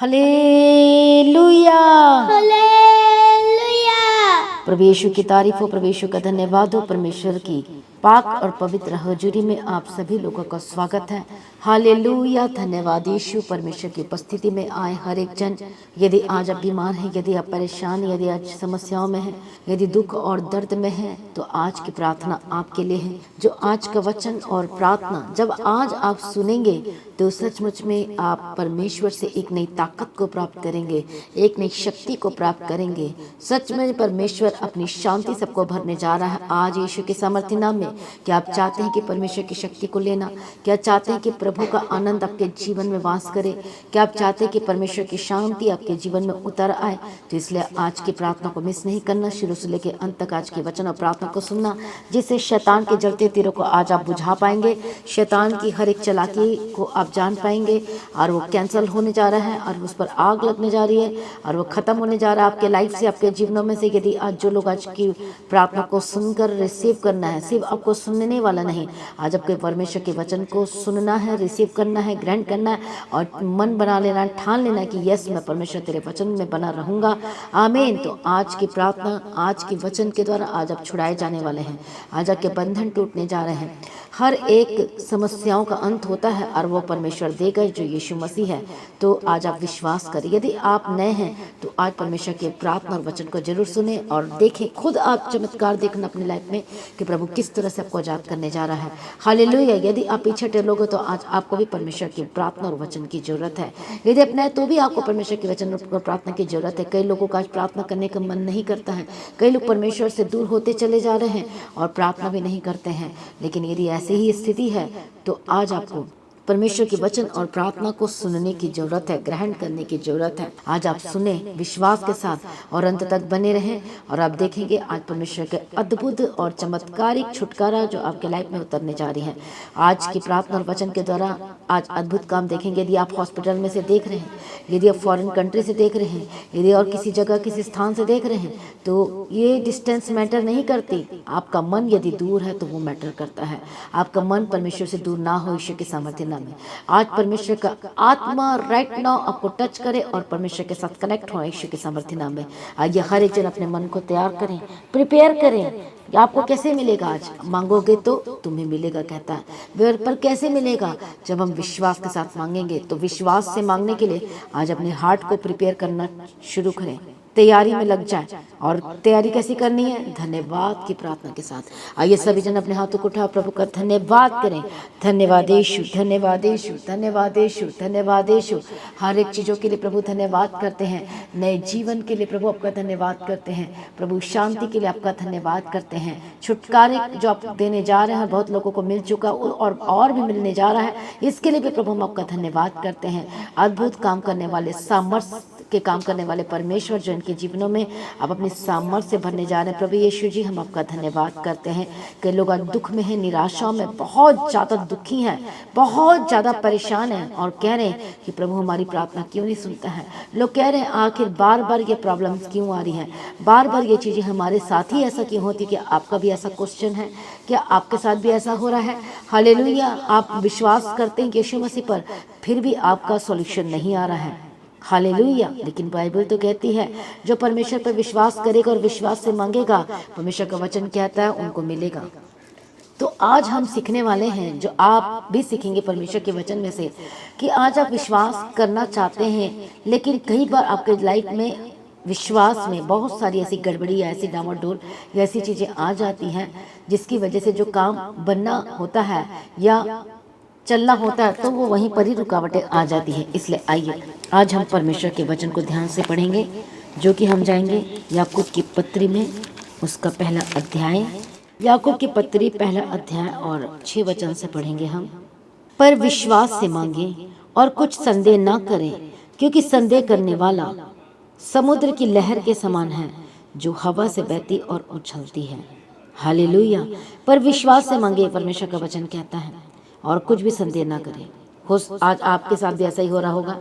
Hallelujah. Hallelujah. प्रभु यीशु की तारीफ हो, प्रभु यीशु का धन्यवाद हो। परमेश्वर की पाक और पवित्र हजूरी में आप सभी लोगों का स्वागत है। हालेलुया। धन्यवाद यीशु। परमेश्वर की उपस्थिति में आए हर एक जन, यदि आज आप बीमार हैं, यदि आप परेशान, यदि आज समस्याओं में हैं, यदि दुख और दर्द में हैं, तो आज की प्रार्थना आपके लिए है। जो आज का वचन और प्रार्थना जब आज आप सुनेंगे तो सचमुच में आप परमेश्वर से एक नई ताकत को प्राप्त करेंगे, एक नई शक्ति को प्राप्त करेंगे। सच में परमेश्वर अपनी शांति सबको भरने जा रहा है आज यीशु के सामर्थ्य नाम में। क्या आप चाहते हैं कि परमेश्वर की शक्ति को लेना? क्या चाहते हैं कि प्रभु का आनंद आपके जीवन में वास करे? क्या आप चाहते हैं कि परमेश्वर की शांति आपके जीवन में उतर आए? तो इसलिए आज की प्रार्थना को मिस नहीं करना, शुरू से लेकर अंत तक आज के वचन और प्रार्थना को सुनना, जिससे शैतान के जलते तीरों को आज आप बुझा पाएंगे, शैतान की हर एक चालाकी को आप जान पाएंगे, और वो कैंसिल होने जा रहा है और उस पर आग लगने जा रही है और वो खत्म होने जा रहा है आपके लाइफ से, आपके जीवनों में से। यदि आज जो लोग आज की प्रार्थना को सुनकर रिसीव करना है, सिर्फ आपको सुनने वाला नहीं, आज आपके परमेश्वर के वचन को सुनना है, रिसीव करना है, ग्रहण करना है और मन बना लेना, ठान लेना कि यस, मैं परमेश्वर तेरे वचन में बना रहूंगा। आमीन। तो आज की प्रार्थना, आज के वचन के द्वारा आज आप छुड़ाए जाने वाले हैं। आज आपके बंधन टूटने जा रहे हैं। हर एक समस्याओं का अंत होता है और वो परमेश्वर देगा जो यीशु मसीह है। तो आज आप विश्वास करें। यदि आप नए हैं तो आज परमेश्वर के प्रार्थना और वचन को जरूर सुने और देखें, खुद आप चमत्कार देखना अपनी लाइफ में कि प्रभु किस तरह से आपको आजाद करने जा रहा है। हालेलुया। यदि आप पीछे हटे लोगे तो आज आपको भी परमेश्वर की प्रार्थना और वचन की जरूरत है। यदि अपना है तो भी आपको परमेश्वर के वचन और प्रार्थना की जरूरत है। कई लोगों का आज प्रार्थना करने का मन नहीं करता है, कई लोग परमेश्वर से दूर होते चले जा रहे हैं और प्रार्थना भी नहीं करते हैं। लेकिन यदि ऐसी ही स्थिति है तो आज आपको परमेश्वर के वचन और प्रार्थना को सुनने की जरूरत है, ग्रहण करने की जरूरत है। आज आप सुने विश्वास के साथ और अंत तक बने रहें और आप देखेंगे आज परमेश्वर के अद्भुत और चमत्कारिक छुटकारा जो आपके लाइफ में उतरने जा रही है। आज की प्रार्थना और वचन के द्वारा आज अद्भुत काम देखेंगे। यदि आप हॉस्पिटल में से देख रहे हैं, यदि आप फॉरेन कंट्री से देख रहे हैं, यदि और किसी जगह किसी स्थान से देख रहे हैं, तो ये डिस्टेंस मैटर नहीं करती। आपका मन यदि दूर है तो वो मैटर करता है। आपका मन परमेश्वर से दूर ना हो ईश्वर के सामर्थ्य में। आज परमेश्वर का आत्मा राइट नाउ आपको टच करे और परमेश्वर के साथ कनेक्ट हो ईश्वर के सामर्थ्य नाम में। आइए हर एक जन अपने मन को तैयार करें, प्रिपेयर करें। आपको कैसे मिलेगा? आज मांगोगे तो तुम्हें मिलेगा कहता है। पर कैसे मिलेगा? जब हम विश्वास के साथ मांगेंगे। तो विश्वास से मांगने के लिए आज अपने हार्ट को प्रिपेयर करना शुरू करें, तैयारी में लग जाए। और तैयारी कैसी करनी है? धन्यवाद की प्रार्थना के साथ। आइए सभी जन अपने हाथों को उठा प्रभु का धन्यवाद करें। धन्यवाद यीशु, धन्यवाद यीशु, धन्यवाद यीशु, धन्यवाद यीशु। हर एक चीज़ों के लिए प्रभु धन्यवाद करते हैं। नए जीवन के लिए प्रभु आपका धन्यवाद करते हैं। प्रभु शांति के लिए आपका धन्यवाद करते हैं। छुटकारे जो आप देने जा रहे हैं, बहुत लोगों को मिल चुका और भी मिलने जा रहा है, इसके लिए भी प्रभु हम आपका धन्यवाद करते हैं। अद्भुत काम करने वाले, सामर्थ्य के काम करने वाले परमेश्वर जो इनके जीवनों में आप अपनी सामर्थ्य से भरने जा रहे हैं, प्रभु यीशु जी हम आपका धन्यवाद करते हैं। कई लोग आज दुख में हैं, निराशा में बहुत ज़्यादा दुखी हैं, बहुत ज़्यादा परेशान हैं और कह रहे हैं कि प्रभु हमारी प्रार्थना क्यों नहीं सुनता है। लोग कह रहे हैं आखिर बार बार ये प्रॉब्लम्स क्यों आ रही हैं, बार बार ये चीज़ें हमारे साथ ही ऐसा क्यों होती। क्या आपका भी ऐसा क्वेश्चन है? क्या आपके साथ भी ऐसा हो रहा है? हालेलुया। आप विश्वास करते हैं यीशु मसीह पर, फिर भी आपका सॉल्यूशन नहीं आ रहा है। हालेलुया। लेकिन बाइबल तो कहती है जो परमेश्वर पर विश्वास करेगा और विश्वास से मांगेगा, परमेश्वर का वचन कहता है उनको मिलेगा। तो आज हम सीखने वाले हैं, जो आप भी सीखेंगे परमेश्वर के वचन में से, कि आज आप विश्वास करना चाहते हैं, लेकिन कई बार आपके लाइफ में विश्वास में बहुत सारी ऐसी गड़बड़ी या ऐसी डामाडोल या ऐसी चीज़ें आ जाती हैं जिसकी वजह से जो काम बनना होता है या चलना होता है तो वो वहीं पर ही रुकावटें आ जाती है। इसलिए आइए आज हम परमेश्वर के वचन को ध्यान से पढ़ेंगे, जो कि हम जाएंगे याकूब की पत्री में, उसका पहला अध्याय, याकूब की पत्री पहला अध्याय और 6 वचन से पढ़ेंगे हम। पर विश्वास से मांगे और कुछ संदेह ना करें, क्योंकि संदेह करने वाला समुद्र की लहर के समान है, जो हवा से बहती और उछलती है। हालेलुया। पर विश्वास से मांगे, परमेश्वर का वचन कहता है, और कुछ भी संदेह ना करें। आज आपके साथ भी ऐसा ही हो रहा होगा।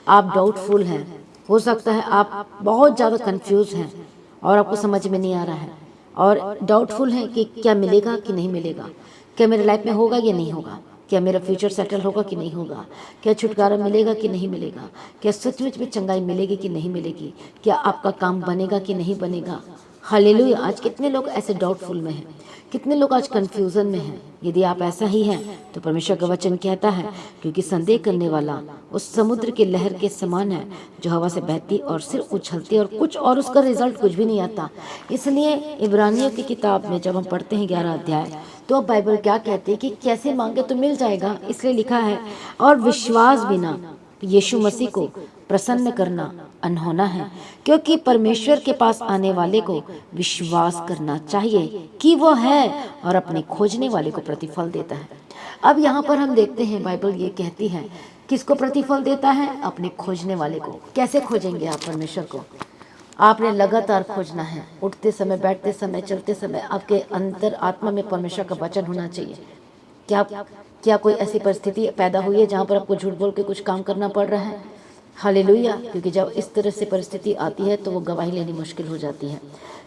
आप डाउटफुल हैं, हो सकता है आप बहुत ज़्यादा कंफ्यूज हैं और आपको समझ में नहीं आ रहा है, और डाउटफुल हैं कि क्या मिलेगा कि नहीं मिलेगा, क्या मेरे लाइफ में होगा या नहीं होगा, क्या मेरा फ्यूचर सेटल होगा कि नहीं होगा, क्या छुटकारा मिलेगा कि नहीं मिलेगा, क्या सचमुच में चंगाई मिलेगी कि नहीं मिलेगी, क्या आपका काम बनेगा कि नहीं बनेगा। हालेलुया। आज कितने लोग ऐसे डाउटफुल में हैं, कितने लोग आज कंफ्यूजन में हैं। यदि आप ऐसा ही हैं तो परमेश्वर का वचन कहता है, क्योंकि संदेह करने वाला उस समुद्र की लहर के समान है जो हवा से बहती और सिर्फ उछलती और कुछ और उसका रिजल्ट कुछ भी नहीं आता। इसलिए इब्रानियों की किताब में जब हम पढ़ते हैं 11 अध्याय, तो अब बाइबल क्या कहती है कि कैसे मांगे तो मिल जाएगा। इसलिए लिखा है, और विश्वास बिना यीशु मसीह को प्रसन्न करना अनहोना है, क्योंकि परमेश्वर के पास आने वाले को विश्वास करना चाहिए कि वो है और अपने खोजने वाले को प्रतिफल देता है। अब यहाँ पर हम देखते हैं बाइबल ये कहती है किसको प्रतिफल देता है, अपने खोजने वाले को। कैसे खोजेंगे आप परमेश्वर को? आपने लगातार खोजना है, उठते समय, बैठते समय, चलते समय आपके अंतर आत्मा में परमेश्वर का वचन होना चाहिए। क्या क्या कोई ऐसी परिस्थिति पैदा हुई है जहाँ पर आपको झूठ बोल के कुछ काम करना पड़ रहा है? हालेलुया। क्योंकि जब इस तरह से परिस्थिति आती है तो वो गवाही लेनी मुश्किल हो जाती है।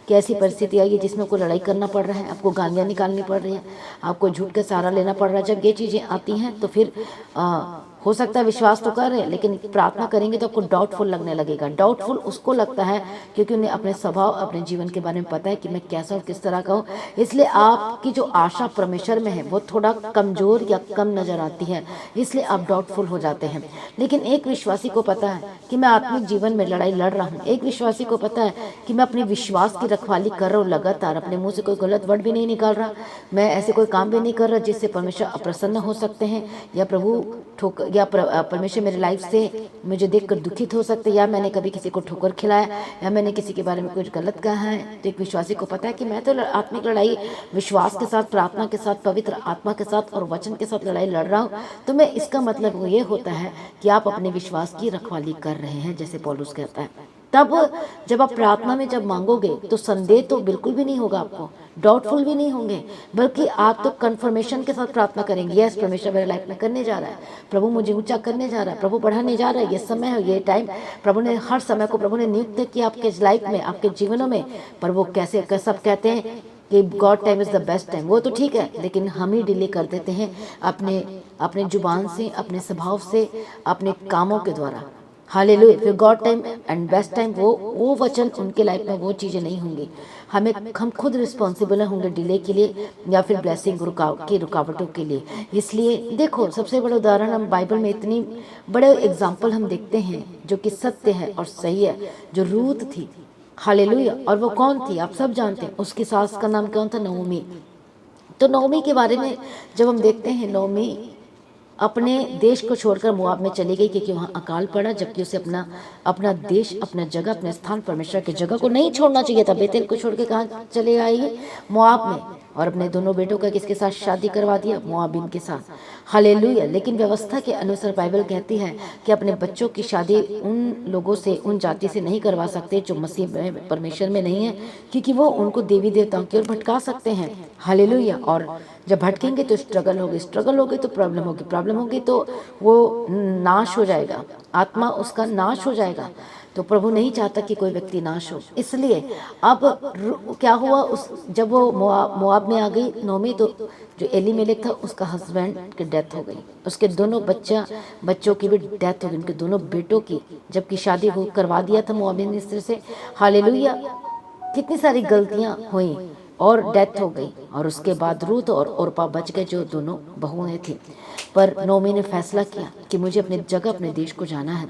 कि ऐसी परिस्थिति आई है जिसमें आपको लड़ाई करना पड़ रहा है, आपको गालियाँ निकालनी पड़ रही हैं, आपको झूठ का सहारा लेना पड़ रहा है। जब ये चीज़ें आती हैं तो फिर हो सकता है विश्वास तो कर रहे हैं, लेकिन प्रार्थना करेंगे तो आपको डाउटफुल लगने लगेगा। डाउटफुल उसको लगता है क्योंकि उन्हें अपने स्वभाव, अपने जीवन के बारे में पता है कि मैं कैसा और किस तरह का हूँ। इसलिए आपकी जो आशा परमेश्वर में है वो थोड़ा कमजोर या कम नजर आती है, इसलिए आप डाउटफुल हो जाते हैं। लेकिन एक विश्वासी को पता है कि मैं आत्मिक जीवन में लड़ाई लड़ रहा हूँ। एक विश्वासी को पता है कि मैं अपने विश्वास की रखवाली कर रहा हूँ लगातार, अपने मुंह से कोई गलत वर्ड भी नहीं निकाल रहा, मैं ऐसे कोई काम भी नहीं कर रहा जिससे परमेश्वर अप्रसन्न हो सकते हैं, या प्रभु परमेश्वर मेरे लाइफ से मुझे देखकर दुखित हो सकते, या मैंने कभी किसी को ठोकर खिलाया, या मैंने किसी के बारे में कुछ गलत कहा है। तो एक विश्वासी को पता है कि मैं तो आत्मिक लड़ाई विश्वास के साथ, प्रार्थना के साथ, पवित्र आत्मा के साथ और वचन के साथ लड़ाई लड़ रहा हूँ। तो मैं इसका मतलब ये होता है कि आप अपने विश्वास की रखवाली कर रहे हैं, जैसे पौलुस कहता है। तब जब आप प्रार्थना में जब मांगोगे तो संदेह तो बिल्कुल भी नहीं होगा, आपको डाउटफुल भी नहीं होंगे, बल्कि आप तो कंफर्मेशन के साथ प्रार्थना करेंगे। यस, परमेश्वर मेरे लाइफ में करने जा रहा है, प्रभु मुझे ऊंचा करने जा रहा है, प्रभु बढ़ाने जा रहा है, ये समय है, ये टाइम, प्रभु ने हर समय को प्रभु ने नियुक्त किया आपके लाइफ में, आपके जीवनों में। पर वो कैसे सब कहते हैं कि God time is the best time, वो तो ठीक है, लेकिन हम ही डिले कर देते हैं अपने जुबान से, अपने स्वभाव से, अपने कामों के द्वारा। हालेलुया। फिर God time and best time वो वचन उनके लाइफ में वो चीज़ें नहीं होंगी। हम खुद रिस्पॉन्सिबल होंगे डिले के लिए या फिर ब्लेसिंग की रुकावटों के लिए। इसलिए देखो, सबसे बड़ा उदाहरण हम बाइबल में इतनी बड़े एग्जाम्पल हम देखते हैं जो कि सत्य है और सही है, जो रूत थी। हालेलुया। और वो कौन थी आप सब जानते हैं, उसकी सास का नाम कौन था? नओमी। तो नओमी के बारे में जब हम देखते हैं, नओमी अपने देश को छोड़कर मोआब में चली गई क्योंकि वहाँ अकाल पड़ा, जबकि उसे अपना देश, अपना जगह, अपने स्थान, परमेश्वर की जगह को नहीं छोड़ना चाहिए था। बेतेल को छोड़ के कहाँ चले आई? मोआब में। और अपने दोनों बेटों का किसके साथ शादी करवा दिया? मोआबिन के साथ। हालेलुया। लेकिन व्यवस्था के अनुसार बाइबल कहती है कि अपने बच्चों की शादी उन लोगों से, उन जाति से नहीं करवा सकते जो मसीह में, परमेश्वर में नहीं है, क्योंकि वो उनको देवी देवताओं की ओर भटका सकते हैं। हालेलुया। और जब भटकेंगे तो स्ट्रगल होगी तो प्रॉब्लम होगी तो वो नाश हो जाएगा, आत्मा उसका नाश हो जाएगा। तो प्रभु नहीं चाहता कि कोई व्यक्ति नाश हो। इसलिए अब क्या हुआ, जब वो मोआब में आ गई नोमी, तो जो एलीमेलेक था उसका हस्बैंड की डेथ हो गई, उसके दोनों बच्चों की भी डेथ हो गई, उनके दोनों बेटों की, जबकि शादी वो करवा दिया था मोआबिन स्त्री से। हालेलुया। कितनी सारी गलतियां हुई और डेथ हो गई। और उसके बाद रूत और ओरपा बच गए, जो दोनों बहुएं थी। पर नोमी ने फैसला किया कि मुझे अपनी जगह, अपने देश को जाना है।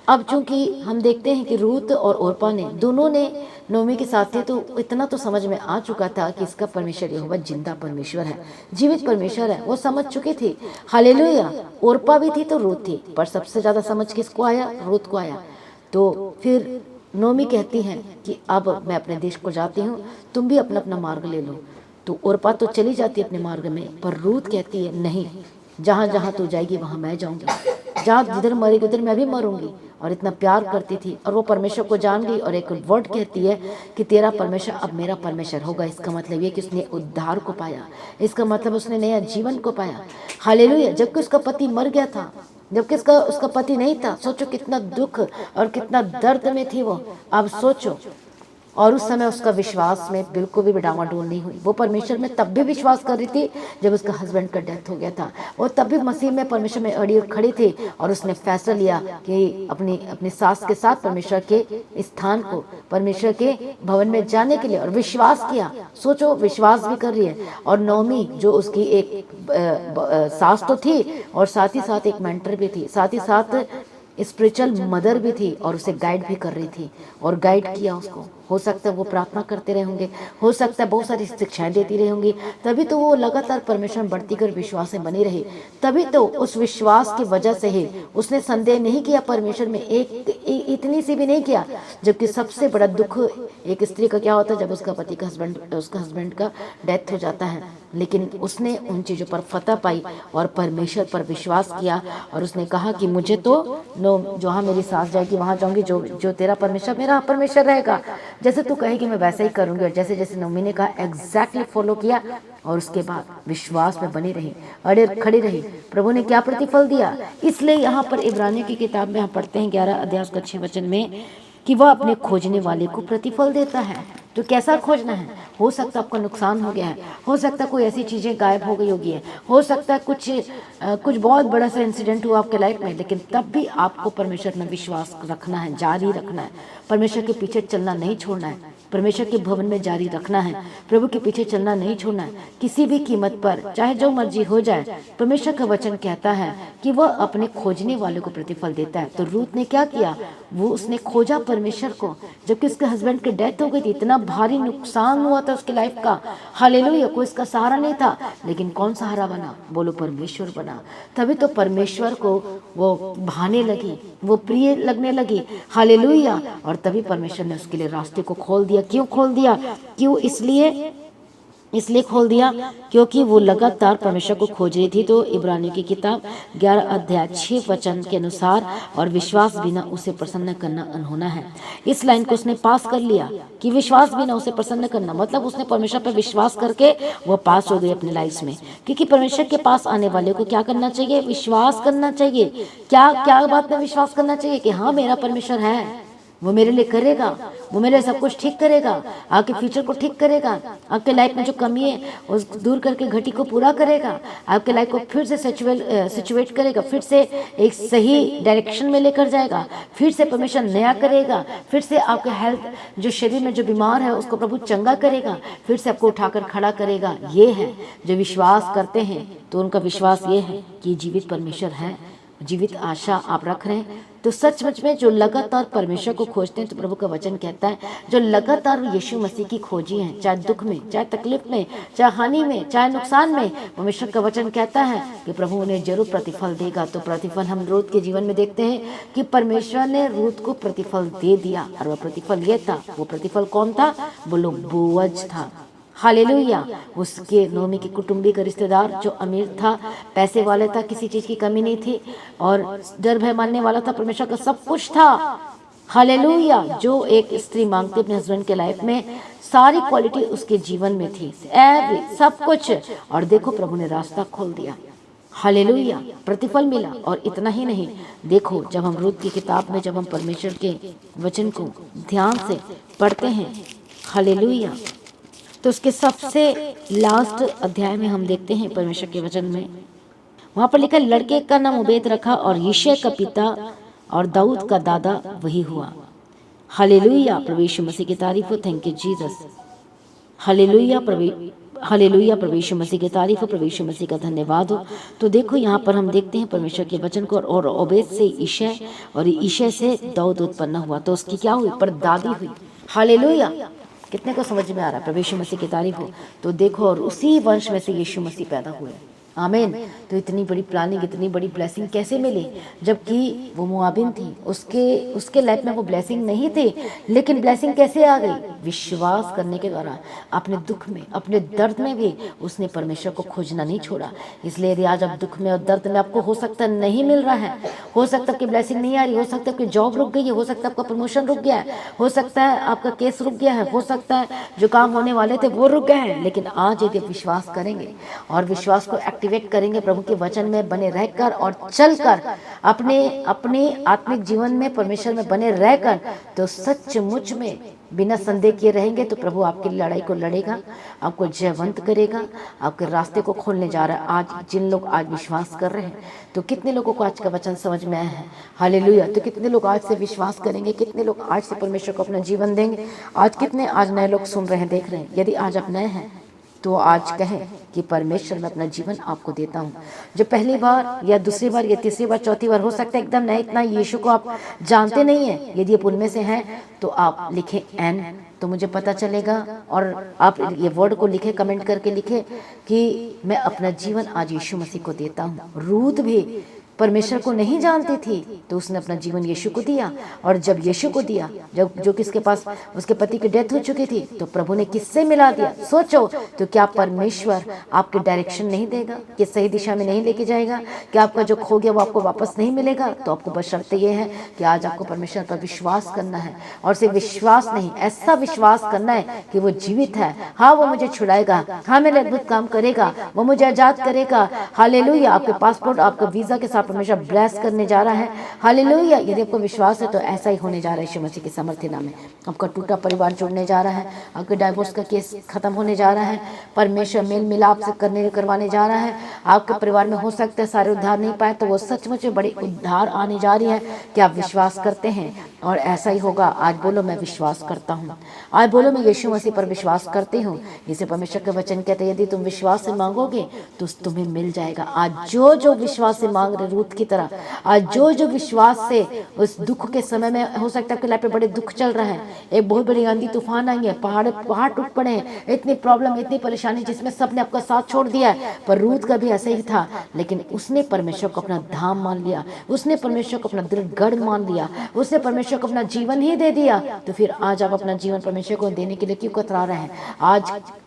अब चूंकि हम देखते हैं कि रूत और ओरपा ने, दोनों ने नोमी के साथ थे, तो इतना तो समझ में आ चुका था कि इसका परमेश्वर यहोवा जिंदा परमेश्वर है, जीवित परमेश्वर है, वो समझ चुके थे। हालेलुया। ओरपा भी थी तो रूत थी, पर सबसे ज्यादा समझ किसको आया? रूत को आया। तो फिर नोमी कहती हैं कि अब मैं अपने देश को जाती हूँ, तुम भी अपना अपना मार्ग ले लो। तो ओरपा तो चली जाती है अपने मार्ग में, पर रूत कहती है नहीं, जहाँ जहाँ तू जाएगी वहाँ मैं जाऊँगी, जहाँ जिधर मरेगी उधर मैं भी मरूंगी। और इतना प्यार करती थी, और वो परमेश्वर को जान गई, और एक वर्ड कहती है कि तेरा परमेश्वर अब मेरा परमेश्वर होगा। इसका मतलब ये कि उसने उद्धार को पाया, इसका मतलब उसने नया जीवन को पाया। हालेलुया। जबकि उसका पति मर गया था, जबकि उसका पति नहीं था। सोचो कितना दुख और कितना दर्द में थी वो, अब सोचो। और उस समय उसका विश्वास में बिल्कुल भी डामाडोल नहीं हुई। वो परमेश्वर में तब भी विश्वास कर रही थी जब उसका हस्बैंड का डेथ हो गया था। वो तब भी मसीह में परमेश्वर में अड़ी खड़ी थी और उसने फैसला लिया कि अपनी अपनी सास के साथ परमेश्वर के स्थान को, परमेश्वर के भवन में जाने के लिए, और विश्वास किया। सोचो, विश्वास भी कर रही है। और नौमी जो उसकी एक सास तो थी और साथ ही साथ एक मेंटर भी थी, साथ ही साथ स्पिरिचुअल मदर भी थी और उसे गाइड भी कर रही थी और गाइड किया उसको। हो सकता है वो प्रार्थना करते रहे होंगे, हो सकता है बहुत सारी शिक्षाएं देती रही होंगी, तभी तो वो लगातार परमेश्वर में बढ़ती कर विश्वास में बनी रही। तभी तो उस विश्वास की वजह से ही उसने संदेह नहीं किया परमेश्वर में, इतनी सी भी नहीं किया। जबकि सबसे बड़ा दुख एक स्त्री का क्या होता है जब उसका पति का हस्बैंड का डेथ हो जाता है, लेकिन उसने उन चीज़ों पर फतह पाई और परमेश्वर पर विश्वास किया और उसने कहा कि मुझे तो जहाँ मेरी सास जाएगी वहाँ जाऊँगी, जो तेरा परमेश्वर मेरा परमेश्वर रहेगा, जैसे तू कहेगी मैं वैसा ही करूँगी। और जैसे जैसे नौमी ने कहा एग्जैक्टली फॉलो किया और उसके बाद विश्वास में बनी रही, अड़े खड़ी रही। प्रभु ने क्या प्रतिफल दिया। इसलिए यहाँ पर इब्रानियों की किताब में हम पढ़ते हैं 11 अध्याय उसका 6 वचन में कि वह अपने खोजने वाले को प्रतिफल देता है। तो कैसा खोजना है? हो सकता है आपका नुकसान हो गया है, हो सकता है कोई ऐसी चीज़ें गायब हो गई होगी है, हो सकता है कुछ बहुत बड़ा सा इंसिडेंट हुआ आपके लाइफ में, लेकिन तब भी आपको परमेश्वर में विश्वास रखना है, जारी रखना है, परमेश्वर के पीछे चलना नहीं छोड़ना है, परमेश्वर के भवन में जारी रखना है, प्रभु के पीछे चलना नहीं छोड़ना है किसी भी कीमत पर, चाहे जो मर्जी हो जाए। परमेश्वर का वचन कहता है कि वह अपने खोजने वाले को प्रतिफल देता है। तो रूत ने क्या किया? वो उसने खोजा परमेश्वर को, जबकि उसके हस्बैंड की डेथ हो गई थी, इतना भारी नुकसान हुआ था उसकी लाइफ का। हालेलुया, कोई इसका सहारा नहीं था, लेकिन कौन सहारा बना? बोलो, परमेश्वर बना। तभी तो परमेश्वर को वो भाने लगी, वो प्रिय लगने लगी। हालेलुया। और तभी परमेश्वर ने उसके लिए रास्ते को खोल दिया। क्यों खोल दिया? क्यों? इसलिए खोल दिया क्योंकि वो लगातार परमेश्वर को खोज रही थी। तो इब्रानियों की किताब 11 अध्याय 6 वचन के अनुसार, और विश्वास बिना उसे प्रसन्न करना अनहोना है। इस लाइन को उसने पास कर लिया कि विश्वास बिना उसे प्रसन्न करना, मतलब उसने परमेश्वर पर विश्वास करके वो पास हो गई अपनी लाइफ में। क्योंकि परमेश्वर के पास आने वाले को क्या करना चाहिए? विश्वास करना चाहिए। क्या क्या बात में विश्वास करना चाहिए? कि हाँ, मेरा परमेश्वर है, वो मेरे लिए करेगा, वो मेरे सब कुछ ठीक करेगा, आपके फ्यूचर को ठीक करेगा, आपके लाइफ में जो कमी है उस दूर करके घटी को पूरा करेगा, आपके लाइफ को फिर से सिचुएट करेगा, फिर से एक सही डायरेक्शन में लेकर जाएगा, फिर से परमेश्वर नया करेगा, फिर से आपके हेल्थ, जो शरीर में जो बीमार है उसको प्रभु चंगा करेगा, फिर से आपको उठाकर खड़ा करेगा। ये है जो विश्वास करते हैं, तो उनका विश्वास ये है कि जीवित परमेश्वर है, जीवित आशा आप रख रहे हैं। तो सचमुच में जो लगातार परमेश्वर को खोजते हैं, तो प्रभु का वचन कहता है जो लगातार यीशु मसीह की खोजी हैं, चाहे दुख में, चाहे तकलीफ में, चाहे हानि में, चाहे नुकसान में, परमेश्वर का वचन कहता है कि प्रभु उन्हें जरूर प्रतिफल देगा। तो प्रतिफल हम रूत के जीवन में देखते हैं कि परमेश्वर ने रूत को प्रतिफल दे दिया, और वह प्रतिफल ये था। वो प्रतिफल कौन था? बोलो, बोअज था। हालेलुया। उसके नोमी के कुटुंबी का रिश्तेदार जो अमीर था, पैसे वाले था, किसी चीज की कमी नहीं थी, और डर भय मानने वाला था, परमेश्वर का सब कुछ था। हालेलुया। जो एक स्त्री मांगती अपने हस्बैंड के लाइफ में, सारी क्वालिटी उसके जीवन में थी, एवरी सब कुछ। और देखो, प्रभु ने रास्ता खोल दिया। हालेलुया, प्रतिफल मिला। और इतना ही नहीं, देखो, जब हम रूत की किताब में जब हम परमेश्वर के वचन को ध्यान से पढ़ते हैं, हालेलुया, तो उसके सबसे लास्ट अध्याय में हम देखते हैं परमेश्वर के वचन में, वहां पर लिखा, लड़के का नाम उबैद रखा और यिशै का पिता और दाऊद का दादा वही हुआ। हालेलुया, प्रभु यीशु मसीह की तारीफ हो। Thank you Jesus. हालेलुया, प्रभु यीशु मसीह की तारीफ हो, प्रभु यीशु मसीह का धन्यवाद हो। तो देखो, यहाँ पर हम देखते हैं परमेश्वर के वचन को, और उबैद से यिशै, और यिशै से दाऊद उत्पन्न हुआ। तो उसकी क्या हुई? परदादी हुई। हालेलुया। कितने को समझ में आ रहा है? प्रभु यीशु मसीह की तारीफ हो। तो देखो, और उसी वंश में से यीशु मसीह पैदा हुए। आमीन। तो इतनी बड़ी प्लानिंग, इतनी बड़ी ब्लेसिंग कैसे मिली? जबकि वो मुआबिन थी, उसके लाइफ में वो ब्लेसिंग नहीं थी, लेकिन ब्लेसिंग कैसे आ गई? विश्वास करने के द्वारा। अपने दुख में, अपने दर्द में भी उसने परमेश्वर को खोजना नहीं छोड़ा। इसलिए यदि आज आप दुख में और दर्द में, आपको हो सकता है नहीं मिल रहा है, हो सकता है कि ब्लेसिंग नहीं आ रही, हो सकता है कि जॉब रुक गई है, हो सकता है आपका प्रमोशन रुक गया है, हो सकता है आपका केस रुक गया है, हो सकता है जो काम होने वाले थे वो रुक गए हैं, लेकिन आज यदि विश्वास करेंगे और विश्वास को एक्टिवेट करेंगे प्रभु के वचन में बने रहकर और चलकर अपने अपने आत्मिक जीवन में परमेश्वर में बने रहकर, तो सचमुच में बिना संदेह किए रहेंगे तो प्रभु आपकी लड़ाई को लड़ेगा, आपको जयवंत करेगा, आपके रास्ते को खोलने जा रहा है। आज जिन लोग आज विश्वास कर रहे हैं, तो कितने लोगों को आज का वचन समझ में आया है? हालेलुया। तो कितने लोग आज से विश्वास करेंगे, कितने लोग आज से परमेश्वर को अपना जीवन देंगे? आज कितने आज नए लोग सुन रहे हैं, देख रहे हैं? यदि आज आप नए हैं तो आज कहें कि परमेश्वर मैं अपना जीवन आपको देता हूँ। जो पहली बार या दूसरी बार या तीसरी बार चौथी बार हो सकता है एकदम नए, इतना यीशु को आप जानते नहीं हैं, यदि आप उनमें से हैं तो आप लिखें एन, तो मुझे पता चलेगा। और आप ये वर्ड को लिखे, कमेंट करके लिखे कि मैं अपना जीवन आज यीशु मसीह को देता हूँ। रूत भी परमेश्वर को नहीं जानती थी तो उसने अपना जीवन यीशु को दिया, और जब यीशु को दिया, जब जो किसके पास उसके पति की डेथ हो चुकी थी, तो प्रभु ने किससे मिला दिया? सोचो, तो क्या परमेश्वर आपके डायरेक्शन नहीं देगा, कि सही दिशा में नहीं लेके जाएगा, कि आपका जो खो गया वो आपको वापस नहीं मिलेगा? तो आपको बशर्ते ये है कि आज आपको परमेश्वर पर विश्वास करना है, और सिर्फ विश्वास नहीं, ऐसा विश्वास करना है कि वो जीवित है। हाँ, वो मुझे छुड़ाएगा, हाँ मेरे अद्भुत काम करेगा, वो मुझे आजाद करेगा। हालेलुया। आपके पासपोर्ट, आपका वीजा के साथ परमेश्वर ब्लेस करने जा रहा है। हालेलुया। यदि आपको विश्वास है तो ऐसा ही होने जा रहा है यीशु मसीह के सामर्थ्य नाम में। आपका टूटा परिवार जुड़ने जा रहा है, आपके डाइवोर्स का केस खत्म होने जा रहा है, परमेश्वर मेल मिलाप से करवाने जा रहा है। आपके परिवार में हो सकता है सारे उद्धार नहीं पाए, तो वो सचमुच में बड़ी उद्धार आने जा रही है। क्या आप विश्वास करते हैं? और ऐसा ही होगा। आज बोलो मैं विश्वास करता हूँ, आज बोलो मैं यीशु मसीह पर विश्वास करती हूँ। इसे परमेश्वर के वचन कहते हैं, यदि तुम विश्वास से मांगोगे तो तुम्हें मिल जाएगा। आज जो जो विश्वास से मांग रहे, रूत की तरह, आज जो जो विश्वास से उस दुख के समय में, हो सकता है आपके लाइफ पे बड़े दुख चल रहा है, एक बहुत बड़ी आंधी तूफान आई है, पहाड़ टूट पड़े हैं, इतनी प्रॉब्लम, इतनी परेशानी, जिसमें सबने आपका साथ छोड़ दिया है। पर रूत का भी ऐसा ही था, लेकिन उसने परमेश्वर को अपना धाम मान लिया, उसने परमेश्वर को अपना दृढ़ गढ़ मान लिया, उसने परमेश्वर को अपना जीवन ही दे दिया। तो फिर आज आप अपना जीवन परमेश्वर को देने के लिए क्यों कतरा रहे हैं?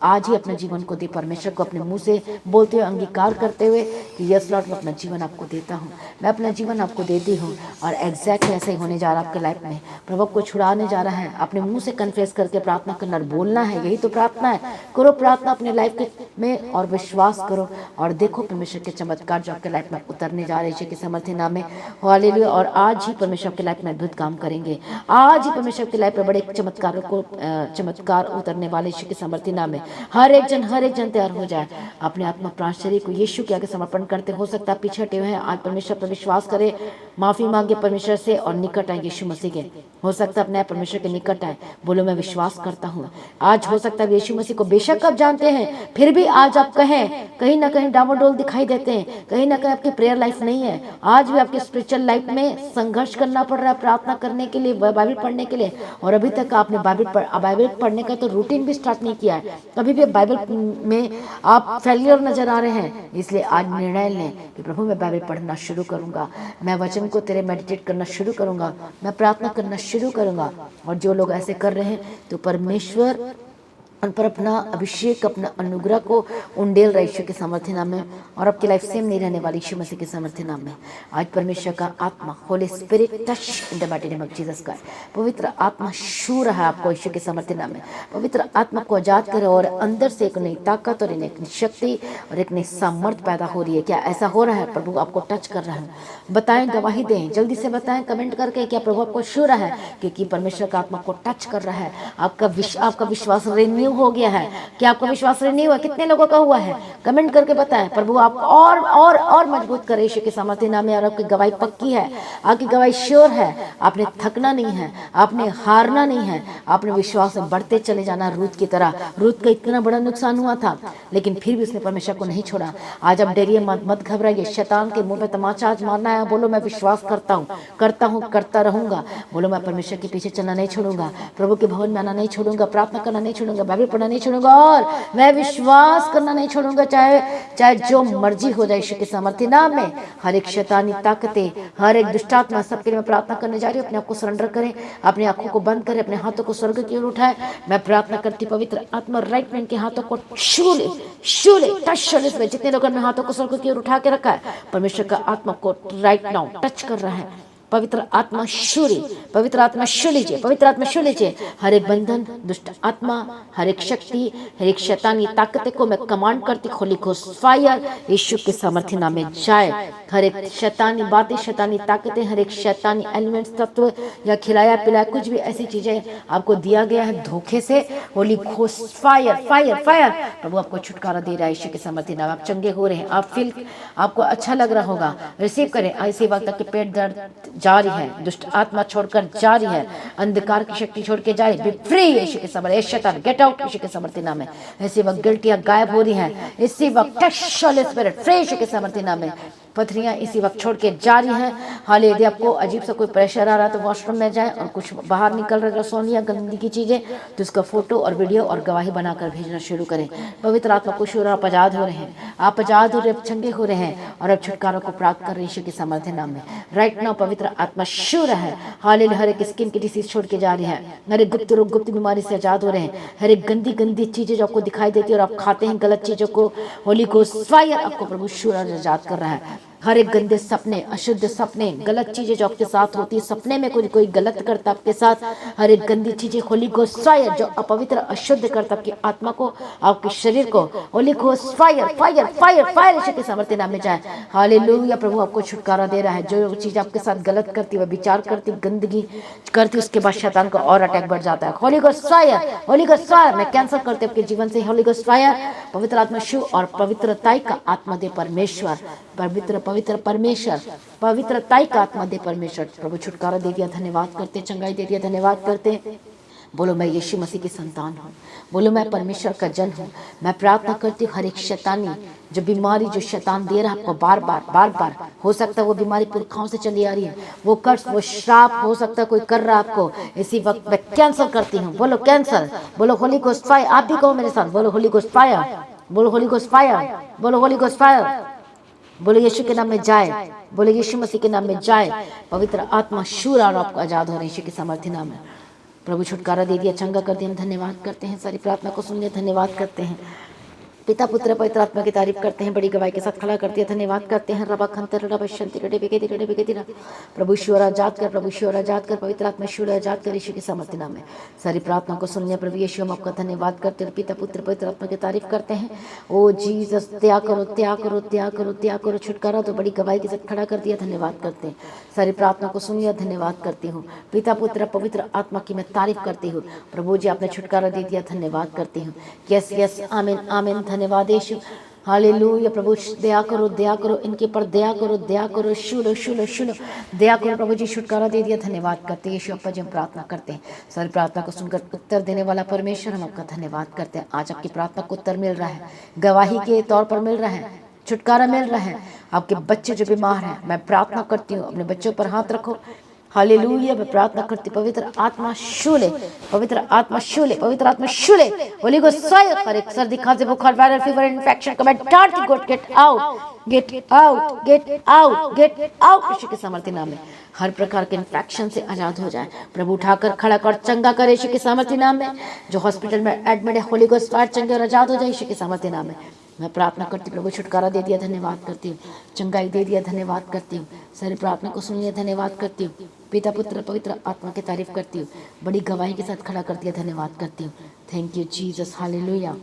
आज ही अपने जीवन को दे, परमेश्वर को अपने मुंह से बोलते हुए, अंगीकार करते हुए कि यस लॉर्ड, मैं अपना जीवन आपको देता हूँ, मैं अपना जीवन आपको देती हूँ। और एग्जैक्टली ऐसे ही होने जा रहा है आपके लाइफ में। प्रभु आपको छुड़ाने जा रहा है। अपने मुंह से कन्फेस करके प्रार्थना करना और बोलना है, यही तो प्रार्थना है। करो प्रार्थना अपने लाइफ में और विश्वास करो, और देखो परमेश्वर के चमत्कार जो आपके लाइफ में उतरने जा रहे हैं के सामर्थ्य नाम में। हालेलुया। और आज ही परमेश्वर आपके लाइफ में अद्भुत काम करेंगे। आज ही परमेश्वर की लाइफ में बड़े चमत्कार उतरने वाले यीशु के सामर्थ्य नाम में। हर एक जन तैयार हो जाए, अपने आत्मा प्राण शरीर को यीशु के आगे समर्पण करते। हो सकता है पीछे हटे हुए हैं, आज परमेश्वर पर विश्वास करे, माफी मांगे परमेश्वर से और निकट आए यीशु मसीह के। हो सकता है अपने परमेश्वर के निकट आए, बोलो मैं विश्वास करता हूँ। आज हो सकता है यीशु मसीह को बेशक आप जानते हैं, फिर भी आज आप कहें, कहीं ना कहीं डावाडोल दिखाई देते हैं, कहीं ना कहीं आपकी प्रेयर लाइफ नहीं है, आज भी आपके स्पिरिचुअल लाइफ में संघर्ष करना पड़ रहा है प्रार्थना करने के लिए, बाइबल पढ़ने के लिए, और अभी तक आपने बाइबल पढ़ने का तो रूटीन भी स्टार्ट नहीं किया है, अभी भी बाइबल में आप फेलियर नजर आ रहे हैं। इसलिए आज निर्णय लें कि प्रभु मैं बाइबल पढ़ना शुरू करूंगा, मैं वचन को तेरे मेडिटेट करना शुरू करूंगा, मैं प्रार्थना करना शुरू करूंगा। और जो लोग ऐसे कर रहे हैं तो परमेश्वर उन पर अपना अभिषेक, अपना अनुग्रह को उंडेल रहा यीशु के सामर्थ्य नाम में। और आपकी लाइफ सेम नहीं रहने वाली यीशु मसीह के सामर्थ्य नाम में। आज परमेश्वर का आत्मा, Holi spirit touch in the mighty name of Jesus Christ, पवित्र आत्मा छू रहा है आपको यीशु के सामर्थ्य नाम में। पवित्र आत्मा को आजाद करे और अंदर से एक नई ताकत और एक नई शक्ति और एक नई सामर्थ पैदा हो रही है। क्या ऐसा हो रहा है? प्रभु आपको टच कर रहा है? बताएं, गवाही दें, जल्दी से बताएं कमेंट करके, क्या प्रभु आपको छू रहा है? क्योंकि परमेश्वर का आत्मा को टच कर रहा है। आपका विश्वास रिन्यू हो गया है। क्या आपका विश्वास रिन्यू हुआ? कितने लोगों का हुआ है? कमेंट करके बताएं। प्रभु आपको और मजबूत करे यीशु के सामर्थ्य नाम में। और आपकी गवाही पक्की है, आपकी गवाही श्योर है, आपने थकना नहीं है, आपने हारना नहीं है, आपने विश्वास में बढ़ते चले जाना। रूत की तरह, रूत का इतना बड़ा नुकसान हुआ था, लेकिन फिर भी उसने परमेश्वर को नहीं छोड़ा। आज आप डरिए मत घबराइए, शैतान के मुंह पे तमाचा आज मारना है। बोलो मैं विश्वास करता हूँ, करता रहूंगा। बोलो मैं परमेश्वर के पीछे चलना नहीं छोड़ूंगा, प्रभु के भवन में आना नहीं छोड़ूंगा, प्रार्थना करना नहीं छोड़ूंगा, बाइबल पढ़ना नहीं छोड़ूंगा, और मैं विश्वास करना नहीं छोड़ूंगा, चाहे जो मर्जी हो जाए यीशु के सामर्थ्य नाम में। हर एक शैतानी ताकतें, हर एक दुष्टात्मा, सबके लिए मैं प्रार्थना करने जा रही हूँ। अपने आप को सरेंडर करें, अपनी आंखों को बंद करें, अपने हाथों को स्वर्ग की ओर उठाएं। मैं प्रार्थना करती पवित्र आत्मा राइट हैंड के हाथों को छू ले टच। जितने लोगों ने हाथों को स्वर्ग की ओर उठा के रखा है, परमेश्वर का आत्मा को राइट नाउ टच कर रहा है। पवित्र आत्मा छू लीजिए, पवित्र आत्मा छू लीजिए, पवित्र आत्मा छू लीजिए। हर एक बंधन, दुष्ट आत्मा, हर एक शक्ति, हर एक शैतानी ताकत को मैं कमांड करती, होली घोस्ट फायर यीशु के सामर्थ्य नाम में जाए। हर एक शैतानी बातें, शैतानी ताकतें, हर एक शैतानी एलिमेंट्स, तत्व या खिलाया पिलाया कुछ भी ऐसी चीजें आपको दिया गया है धोखे से, holy ghost fire fire fire, प्रभु आपको छुटकारा दे रहा है यीशु के सामर्थ्य नाम। आप चंगे हो रहे हैं, आप फील, आपको अच्छा लग रहा होगा, रिसीव करें। ऐसे वक्त तक पेट दर्द जारी है, दुष्ट आत्मा छोड़कर जारी है, अंधकार की शक्ति छोड़ के जारी, बी फ्री यीशु के सामर्थ्य, शैतान गेट आउट यीशु के सामर्थ्य नाम है। ऐसे वक्त गिल्टियां गायब हो रही हैं, इसी वक्त टच होली स्पिरिट फ्री यीशु के सामर्थ्य नाम है। पथरियां इसी वक्त छोड़ के जारी हैं। हाल यदि आपको अजीब सा कोई प्रेशर आ रहा है तो वॉशरूम में जाएं, और कुछ बाहर निकल रहा है रसोनिया गंदगी की चीजें तो उसका फोटो और वीडियो और गवाही बनाकर भेजना शुरू करें। पवित्र आत्मा खुश हो रहा, आप आजाद हो रहे हैं, आप आजाद हो रहे, आप चंगे हो रहे हैं, और अब छुटकारा को प्राप्त कर रहे हैं यीशु के सामर्थ्य नाम में। राइट नाउ पवित्र आत्मा शूर है, हालेलुया। हर एक स्किन की डिसीज छोड़ के जा रही है, हर एक गुप्त रोग, गुप्त बीमारी से आजाद हो रहे हैं, हर एक गंदी गंदी चीजें जो आपको दिखाई देती है और आप खाते हैं गलत चीजों को, होली घोस्ट फायर आपको प्रभु शूर आजाद कर रहा है। हर एक गंदे सपने, अशुद्ध सपने, गलत चीजें जो आपके साथ होती है, सपने में कोई गलत करता आपके साथ, हर एक गंदी चीजें होली घोस्ट फायर जो अपवित्र अशुद्ध करता आपकी आत्मा को, आपके शरीर को, holy ghost fire fire fire fire Yeshu के सामर्थ्य नाम में जाए। हालेलुया, प्रभु आपको छुटकारा दे रहा है। जो चीज आपके साथ गलत करती, वह विचार करती, गंदगी करती, उसके बाद शैतान का और अटैक बढ़ जाता है। Holi ghost fire, Holi ghost fire मैं कैंसिल करती हूं आपके जीवन से, होली घोस्ट फायर। पवित्र आत्मा शु और पवित्रताई का आत्मा दे परमेश्वर, पवित्र पवित्र परमेश्वर, पवित्रताई का आत्मा दे परमेश्वर। प्रभु छुटकारा दे दिया, धन्यवाद करते, चंगाई दे दिया, धन्यवाद करते। बोलो मैं यीशु मसीह की संतान हूँ, बोलो मैं परमेश्वर का जन हूँ। मैं प्रार्थना करती हूँ हर एक शैतानी जो बीमारी जो शैतान दे रहा है आपको बार बार, हो सकता है वो बीमारी पुरखाओं से चली आ रही है, वो कर्ज, वो श्राप हो सकता है कोई कर रहा है आपको, इसी वक्त मैं कैंसिल करती हूँ। बोलो कैंसिल, बोलो होली घोस्ट फायर। आप भी कहो मेरे साथ, बोलो होली घोस्ट फायर, बोलो होली घोस्ट फायर, बोलो होली घोस्ट फायर, बोलो यीशु के नाम में जाए, बोलो यीशु मसीह के नाम में जाए। पवित्र आत्मा शूर और आपको आजाद हो रहे यीशु के सामर्थ्य नाम में। प्रभु छुटकारा दे दिया, चंगा कर दिया, हम धन्यवाद करते हैं। सारी प्रार्थना को सुन लिया, धन्यवाद करते हैं। पिता पुत्र पवित्र आत्मा की तारीफ करते हैं, बड़ी गवाही के साथ खड़ा करते हैं, धन्यवाद करते हैं। रबा खंतर रबा शंति रडे बेके दिरा, प्रभु ईश्वर आजाद कर, प्रभु ईश्वर आजाद कर, पवित्र आत्मा ईश्वर आजाद कर यीशु के सामर्थ्य नाम में। सारी प्रार्थना को सुन लिया प्रभु यीशु, हम आपका धन्यवाद करते हैं। पिता पुत्र पवित्र आत्मा की तारीफ करते हैं। ओ जीसस, त्याग करो त्याग करो त्याग करो त्याग करो, छुटकारा तो बड़ी गवाही के साथ खड़ा कर दिया, धन्यवाद करते हैं। सारी प्रार्थना को सुन लिया, धन्यवाद करती हूँ। पिता पुत्र पवित्र आत्मा की मैं तारीफ करती हूँ। प्रभु जी आपने छुटकारा दे दिया, धन्यवाद करती हूँ। यस यस, आमीन आमीन, धन्यवाद यीशु। हालेलुया, प्रभु दया करो दया करो, इनके पर दया करो दया करो, शुलो शुलो शुलो दया करो। प्रभु जी छुटकारा दे दिया, धन्यवाद करते हैं यीशु। अप्पा जी हम प्रार्थना करते हैं, सारी प्रार्थना को सुनकर उत्तर देने वाला परमेश्वर हम आपका धन्यवाद करते हैं। आज आपकी प्रार्थना को उत्तर मिल रहा है, गवाही के तौर पर मिल रहा है, छुटकारा मिल रहा है। आपके बच्चे जो बीमार हैं, मैं प्रार्थना करती हूँ अपने बच्चों पर हाथ रखो। हालेलुया, मैं प्रार्थना करती, पवित्र आत्मा शूले, पवित्र आत्मा शूले, पवित्र आत्मा शूले, होली घोस्ट फायर। हर एक सर्दी खांसी बुखार वायरल फीवर इन्फेक्शन को मैं डांटती, God get out get out get out get out Yeshu के सामर्थ्य नाम में। हर प्रकार के इन्फेक्शन से आजाद हो जाए, प्रभु उठाकर खड़ा कर चंगा करे यीशु के सामर्थ्य नाम में। जो हॉस्पिटल में एडमिट है, होली घोस्ट फायर चंगे और आजाद हो जाए यीशु के सामर्थ्य नाम में। मैं प्रार्थना करती, प्रभु छुटकारा दे दिया, धन्यवाद करती हूँ। चंगाई दे दिया, धन्यवाद करती हूँ। सारी प्रार्थना को सुन लिया, धन्यवाद करती हूँ। पिता पुत्र पवित्र आत्मा की तारीफ करती हूँ, बड़ी गवाही के साथ खड़ा कर दिया, धन्यवाद करती हूँ। Thank you Jesus, hallelujah.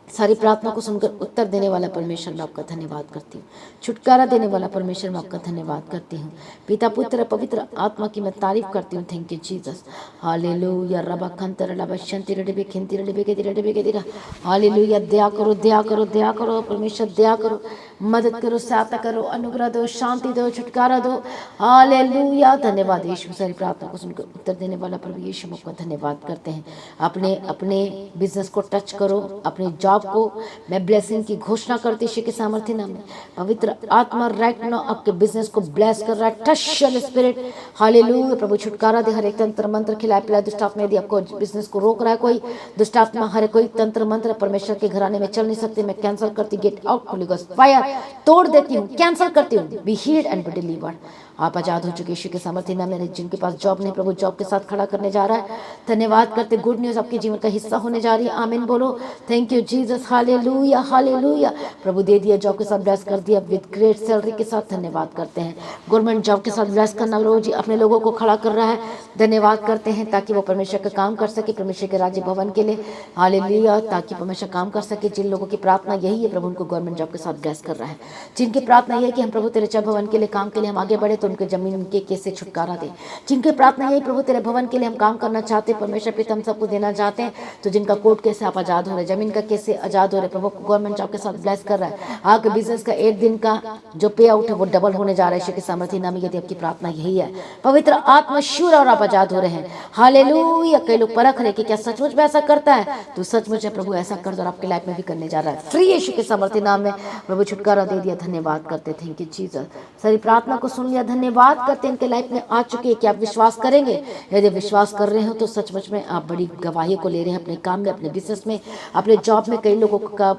सारी प्रार्थना को सुनकर उत्तर देने वाला परमेश्वर मैं आपका धन्यवाद करती हूँ। छुटकारा देने वाला परमेश्वर मैं आपका धन्यवाद करती हूँ। पिता पुत्र पवित्र आत्मा की मैं तारीफ करती हूँ। Thank you Jesus, hallelujah. रबा खंतर रबा शंति रडबे खिंती रडबे के दिरा, हालेलुया। दया करो दया करो दया करो परमेश्वर, दया करो, मदद करो, सहायता करो, अनुग्रह दो, शांति दो, छुटकारा दो, हालेलुया। धन्यवाद यीशु। सारी प्रार्थना को सुनकर उत्तर देने वाला प्रभु यीशु आपका धन्यवाद करते हैं। अपने अपने बिजनेस को टच करो, अपने जॉब को मैं ब्लेसिंग की घोषणा करती यीशु के सामर्थ्य नाम में। पवित्र आत्मा राइट नाउ आपके बिजनेस को ब्लेस कर रहा है, टच योर स्पिरिट, हालेलुया। प्रभु छुटकारा दे, हर एक तंत्र मंत्र खिलाए पिलाए दुष्ट आत्मा यदि आपको बिजनेस को रोक रहा है, कोई दुष्ट आत्मा, हर कोई तंत्र मंत्र परमेश्वर के घराने में चल नहीं सकते, मैं कैंसिल करती, get out, Holi ghost fire तोड़ देती हूँ, कैंसिल करती हूँ। Be healed and be delivered. आप आजाद हो चुके यीशु के सामर्थ्य नाम में। जिनके पास जॉब नहीं, प्रभु जॉब के साथ खड़ा करने जा रहा है, धन्यवाद करते। गुड न्यूज आपके जीवन का हिस्सा होने जा रही है, आमीन बोलो। Thank you Jesus. Jesus, hallelujah hallelujah. प्रभु दे दिया जॉब के साथ ब्लेस कर दिया, विद ग्रेट सैलरी के साथ धन्यवाद करते हैं। गवर्नमेंट जॉब के साथ ब्लेस करना प्रभु जी अपने लोगों को खड़ा कर रहा है, धन्यवाद करते हैं ताकि वो परमेश्वर का काम कर सके, परमेश्वर के राज्य भवन के लिए, हालेलुया, ताकि परमेश्वर काम कर सके। जिन लोगों की प्रार्थना यही है प्रभु उनको गवर्नमेंट जॉब के साथ ब्लेस कर रहा है। जिनकी प्रार्थना यही है कि हम प्रभु तेरे भवन के लिए काम के लिए हम आगे बढ़े तो उनके जमीन के केस से छुटकारा दे। जिनकी प्रार्थना यही प्रभु तेरे भवन के लिए हम काम करना चाहते हैं, परमेश्वर पिता हम सबको देना चाहते हैं, तो जिनका कोर्ट केस से आप आजाद हो रहे, जमीन का केस से आजाद हो रहे, प्रभु गवर्नमेंट जॉब के साथ ब्लेस कर रहा है। आपके बिजनेस का एक दिन का जो पे आउट है वो डबल होने जा रहा है। ईश्वर के सामर्थ्य नाम यदि आपकी प्रार्थना यही है, पवित्र आत्मा शूर और आप आजाद हो रहे हैं, हालेलुया। कई लोग परख रहे कि क्या सचमुच में ऐसा करता है, तो सचमुच है प्रभु ऐसा कर दो और आपके लाइफ में भी करने जा रहा है। फ्री यीशु के सामर्थ्य नाम में प्रभु छुटकारा दे दिया, धन्यवाद करते, थैंक यू जीसस। सारी प्रार्थना को सुन लिया, धन्यवाद करते, इनके लाइफ में आ चुके हैं कि आप विश्वास करेंगे। यदि विश्वास कर रहे हो तो सचमुच में आप बड़ी गवाही को ले रहे हैं अपने काम में, अपने बिजनेस में, अपने जॉब में। कई लोगों का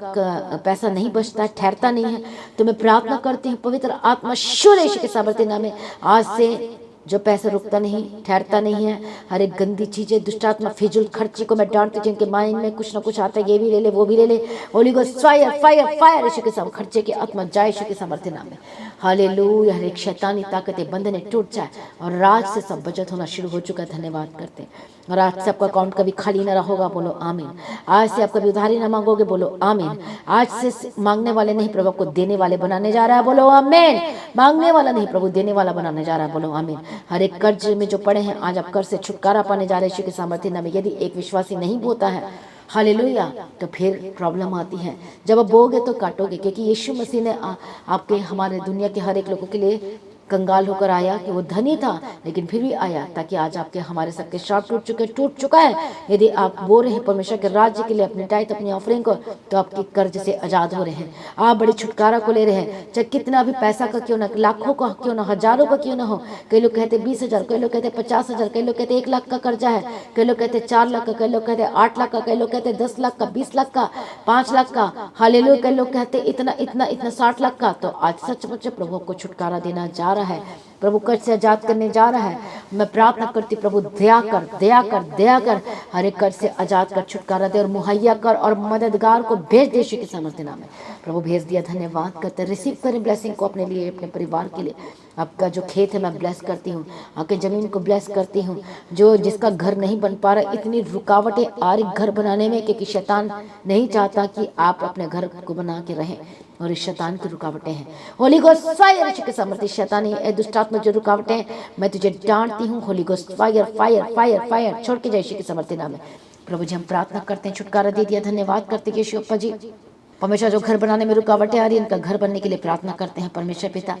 पैसा नहीं बचता है, ठहरता नहीं है, तो मैं प्रार्थना करती हूँ पवित्र आत्मा शूर यीशु के सामर्थ्य नाम में आज से जो पैसा रुकता नहीं, ठहरता नहीं है, हर एक गंदी चीजें, दुष्टात्मा, फिजूल खर्ची को मैं डांटती हूँ। जिनके माइंड में कुछ ना कुछ आता है, ये भी ले ले वो भी ले ले, holy ghost fire fire fire Yeshu के सामने खर्चे की आत्मा जाए यीशु के सामर्थ्य नाम में, हालेलुया। हर एक शैतानी ताकतें बंधने टूट जाए और राज से सब बचत होना शुरू हो चुका है, धन्यवाद करते हैं। और आज से आपका अकाउंट कभी खाली ना रहोगा, बोलो आमीन। आज से आप कभी उधारी ना मांगोगे, बोलो आमीन। आज से मांगने वाले नहीं प्रभु को देने वाले बनाने जा रहा है, बोलो आमीन। मांगने वाला नहीं प्रभु देने वाला बनाने जा रहा है, बोलो आमीन। हर एक कर्ज में जो पड़े हैं आज आप कर्ज से छुटकारा पाने जा रहे हैं यीशु के सामर्थ्य नाम में। यदि एक विश्वासी नहीं बोता है, हालेलुया, तो फिर प्रॉब्लम आती है। जब आप बोगे तो काटोगे, क्योंकि यीशु मसीह ने आपके हमारे दुनिया के हर एक लोगों के लिए कंगाल होकर आया, कि वो धनी था लेकिन फिर भी आया, ताकि आज आपके हमारे सबके श्राप टूट चुका है। यदि आप बोल रहे हैं परमेश्वर के राज्य के लिए अपनी टाइट अपनी ऑफरिंग को, तो आपके कर्ज से आजाद हो रहे हैं, आप बड़े छुटकारा को ले रहे हैं। चाहे कितना भी पैसा का क्यों ना, लाखों का क्यों ना, हजारों का क्यों ना हो। कई लोग कहते 20,000, कई लोग कहते 50,000, कई लोग कहते 1 लाख का कर्जा है, कई लोग कहते 4 लाख का, कई लोग कहते 8 लाख का, कई लोग कहते 10 लाख का, 20 लाख का, 5 लाख का, हालेलुया। कई लोग कहते इतना इतना इतना 60 लाख का। तो आज सचमुच प्रभु को छुटकारा देना जा रहा है, प्रभु कर्ज से आजाद करने जा रहा है। मैं प्रार्थना करती प्रभु दया कर दया कर दया कर, हर एक कर्ज से आजाद कर, छुटकारा दे और मुहैया कर, और मददगार को भेज दे यीशु के सामर्थ्य नाम में। प्रभु भेज दिया, धन्यवाद करते। रिसीव करें ब्लेसिंग को अपने लिए, अपने परिवार के लिए। आपका जो खेत है मैं ब्लेस करती हूँ, आपके जमीन को ब्लेस करती हूँ। जो जिसका घर नहीं बन पा रहा, इतनी रुकावटें आ रही घर बनाने में, क्योंकि शैतान नहीं चाहता कि आप अपने घर को बना के रहें, और इस शैतान की रुकावटें हैं। होली गोस्ट फायर यीशु के सामर्थ्य, शैतानी ए दुष्टात्मा जो रुकावटें, मैं तुझे डांटती हूँ। Holi ghost fire fire fire fire छोड़ के जाए यीशु के सामर्थ्य नाम में। प्रभु जी हम प्रार्थना करते हैं, छुटकारा दे दिया, धन्यवाद करते हैं यीशु अप्पा जी। परमेश्वर जो घर बनाने में रुकावटें आ रही है, इनका घर बनने के लिए प्रार्थना करते हैं परमेश्वर पिता,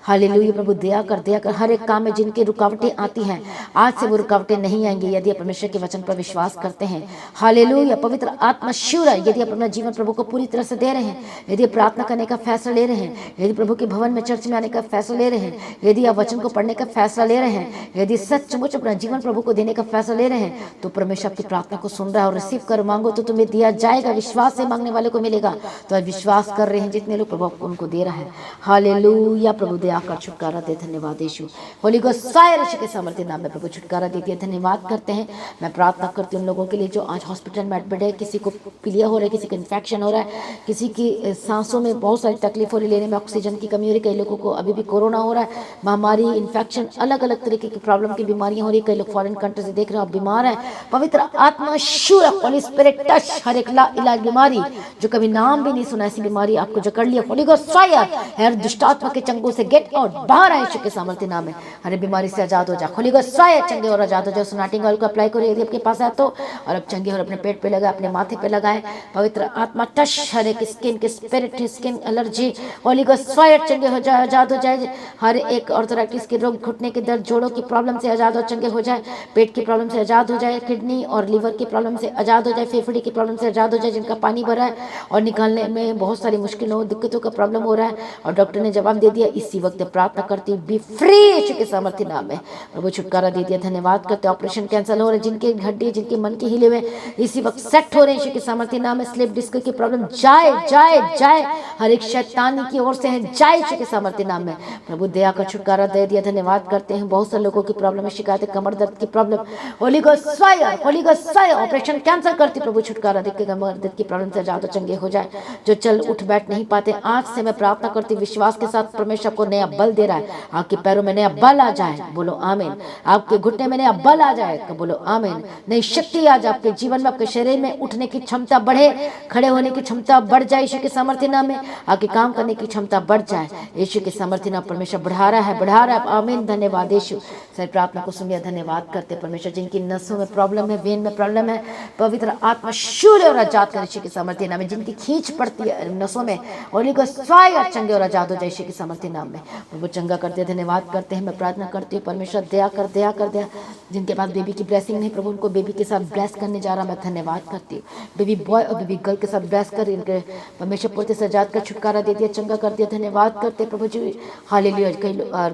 हालेलुया। प्रभु दया कर हर एक काम में जिनकी रुकावटें आती हैं, आज से वो रुकावटें नहीं आएंगी यदि आप परमेश्वर के वचन पर विश्वास करते हैं, हालेलुया। पवित्र आत्मा शूर है, यदि आप अपना जीवन प्रभु को पूरी तरह से दे रहे हैं, यदि आप प्रार्थना करने का फैसला ले रहे हैं, यदि प्रभु के भवन में चर्च में आने का फैसला ले रहे हैं, यदि आप वचन को पढ़ने का फैसला ले रहे हैं, यदि सचमुच अपना जीवन प्रभु को देने का फैसला ले रहे हैं, तो परमेश्वर आपकी प्रार्थना को सुन रहा है। और रिसीव कर मांगो तो तुम्हें दिया जाएगा, विश्वास से मांगने वाले को मिलेगा। तो आज विश्वास कर रहे हैं जितने लोग, प्रभु उनको दे रहा है, हालेलुया। प्रभु दया कर छुटकारा दे, धन्यवाद यीशु। होली गोस्ट फायर यीशु के सामर्थ्य नाम में प्रभु छुटकारा दे दिया, धन्यवाद करते हैं। मैं प्रार्थना करती हूँ उन लोगों के लिए जो आज हॉस्पिटल में एडमिट है, किसी को पीलिया हो रहा है, किसी को इन्फेक्शन हो रहा है, किसी की सांसों में बहुत सारी तकलीफ हो रही, लेने में ऑक्सीजन की कमी हो रही, कई लोगों को अभी भी कोरोना हो रहा है, महामारी, इन्फेक्शन, अलग अलग तरीके की प्रॉब्लम की बीमारियां हो रही, कई लोग फॉरेन कंट्री से देख रहे हो, बीमार है। पवित्र आत्मा शूर, होली स्पिरिट टच, हर एक इलाज बीमारी जो कभी नाम भी नहीं सुना, ऐसी बीमारी आपको जकड़ लिया, होली गोस्ट फायर, हर दुष्टात्मा के चंगों से गेट आउट, बाहर आए यीशु के सामर्थ्य नाम में। हर बीमारी से आजाद हो जा, होली गोस्ट फायर, चंगे और आजाद हो जाओ। स्नाटिंग ऑयल को अप्लाई करो यदि आपके पास है तो, और अब चंगे और अपने पेट पे लगाए, अपने माथे पे लगाए। पवित्र आत्मा टच, हर एक स्किन के spirit, skin allergy, holy ghost fire, चंगे हो जाए, आजाद हो जाए। हर एक ऑर्थराइटिस के रोग, घुटने के दर्द, जोड़ों की प्रॉब्लम से आजाद हो, चंगे हो जाए। पेट की प्रॉब्लम से आजाद हो जाए, किडनी और लीवर की प्रॉब्लम से आजाद हो जाए, फेफड़े की प्रॉब्लम से आजाद हो जाए, जिनका पानी भरा है और निकाल निकालने में बहुत सारी मुश्किलों दिक्कतों का प्रॉब्लम हो रहा है और डॉक्टर ने जवाब दे दिया, इसी वक्त प्रार्थना करती हूँ, बी फ्री यीशु के सामर्थ्य नाम में। प्रभु छुटकारा दे दिया, धन्यवाद करते। ऑपरेशन कैंसिल हो रहे, जिनके हड्डी जिनके मन के हिले हुए इसी वक्त सेट हो रहे हैं यीशु के सामर्थ्य नाम में। स्लिप डिस्क की प्रॉब्लम जाए जाए जाए, हर एक शैतानी की ओर से है, जाए यीशु के सामर्थ्य नाम में। प्रभु दया का छुटकारा दे दिया, धन्यवाद करते हैं। बहुत से लोगों की प्रॉब्लम है, शिकायतें, कमर दर्द की problem, Holi ghost fire, holy ghost fire, operation cancel करती प्रभु छुटकारा दे के कमर दर्द की प्रॉब्लम से ज्यादा चंगे हो जाए। जो चल उठ बैठ नहीं पाते, आज से मैं प्रार्थना करती विश्वास के साथ, परमेश्वर को नया बल दे रहा है, आपके पैरों में नया बल आ जाए, बोलो आमीन। आपके घुटने में नया बल आ जाए, बोलो आमीन। नई शक्ति आ जाए आपके जीवन में, आपके शरीर में उठने की क्षमता बढ़े, खड़े होने की क्षमता बढ़ जाए यीशु के सामर्थ्य नाम में। आपके काम करने की क्षमता बढ़ जाए यीशु के सामर्थ्य नाम। परमेश्वर बढ़ा रहा है, बढ़ा रहा है, आमीन। धन्यवाद यीशु। सर प्रार्थना को सुनिए, धन्यवाद करते परमेश्वर। जिनकी नसों में प्रॉब्लम है, वेन में प्रॉब्लम है, पवित्र आत्मा शून्य और आजाद कर यीशु के सामर्थ्य नाम में। जिनकी खींच पड़ती है नसों में, होली गोस्ट फायर, चंगे और आजाद हो जाए यीशु के सामर्थ्य नाम में। वो चंगा करते हैं, धन्यवाद करते हैं। मैं प्रार्थना करती हूँ परमेश्वर दया कर, दया कर, दया। जिनके पास बेबी की ब्लेसिंग नहीं, प्रभु उनको बेबी के साथ ब्लेस करने जा रहा, मैं धन्यवाद करती हूँ। बेबी बॉय और बेबी गर्ल के साथ ब्लेस कर, इनके परमेश्वर पूर्ति सजाद का छुटकारा दे दिया, चंगा कर दिया, धन्यवाद करते प्रभु जी। हालेलुया।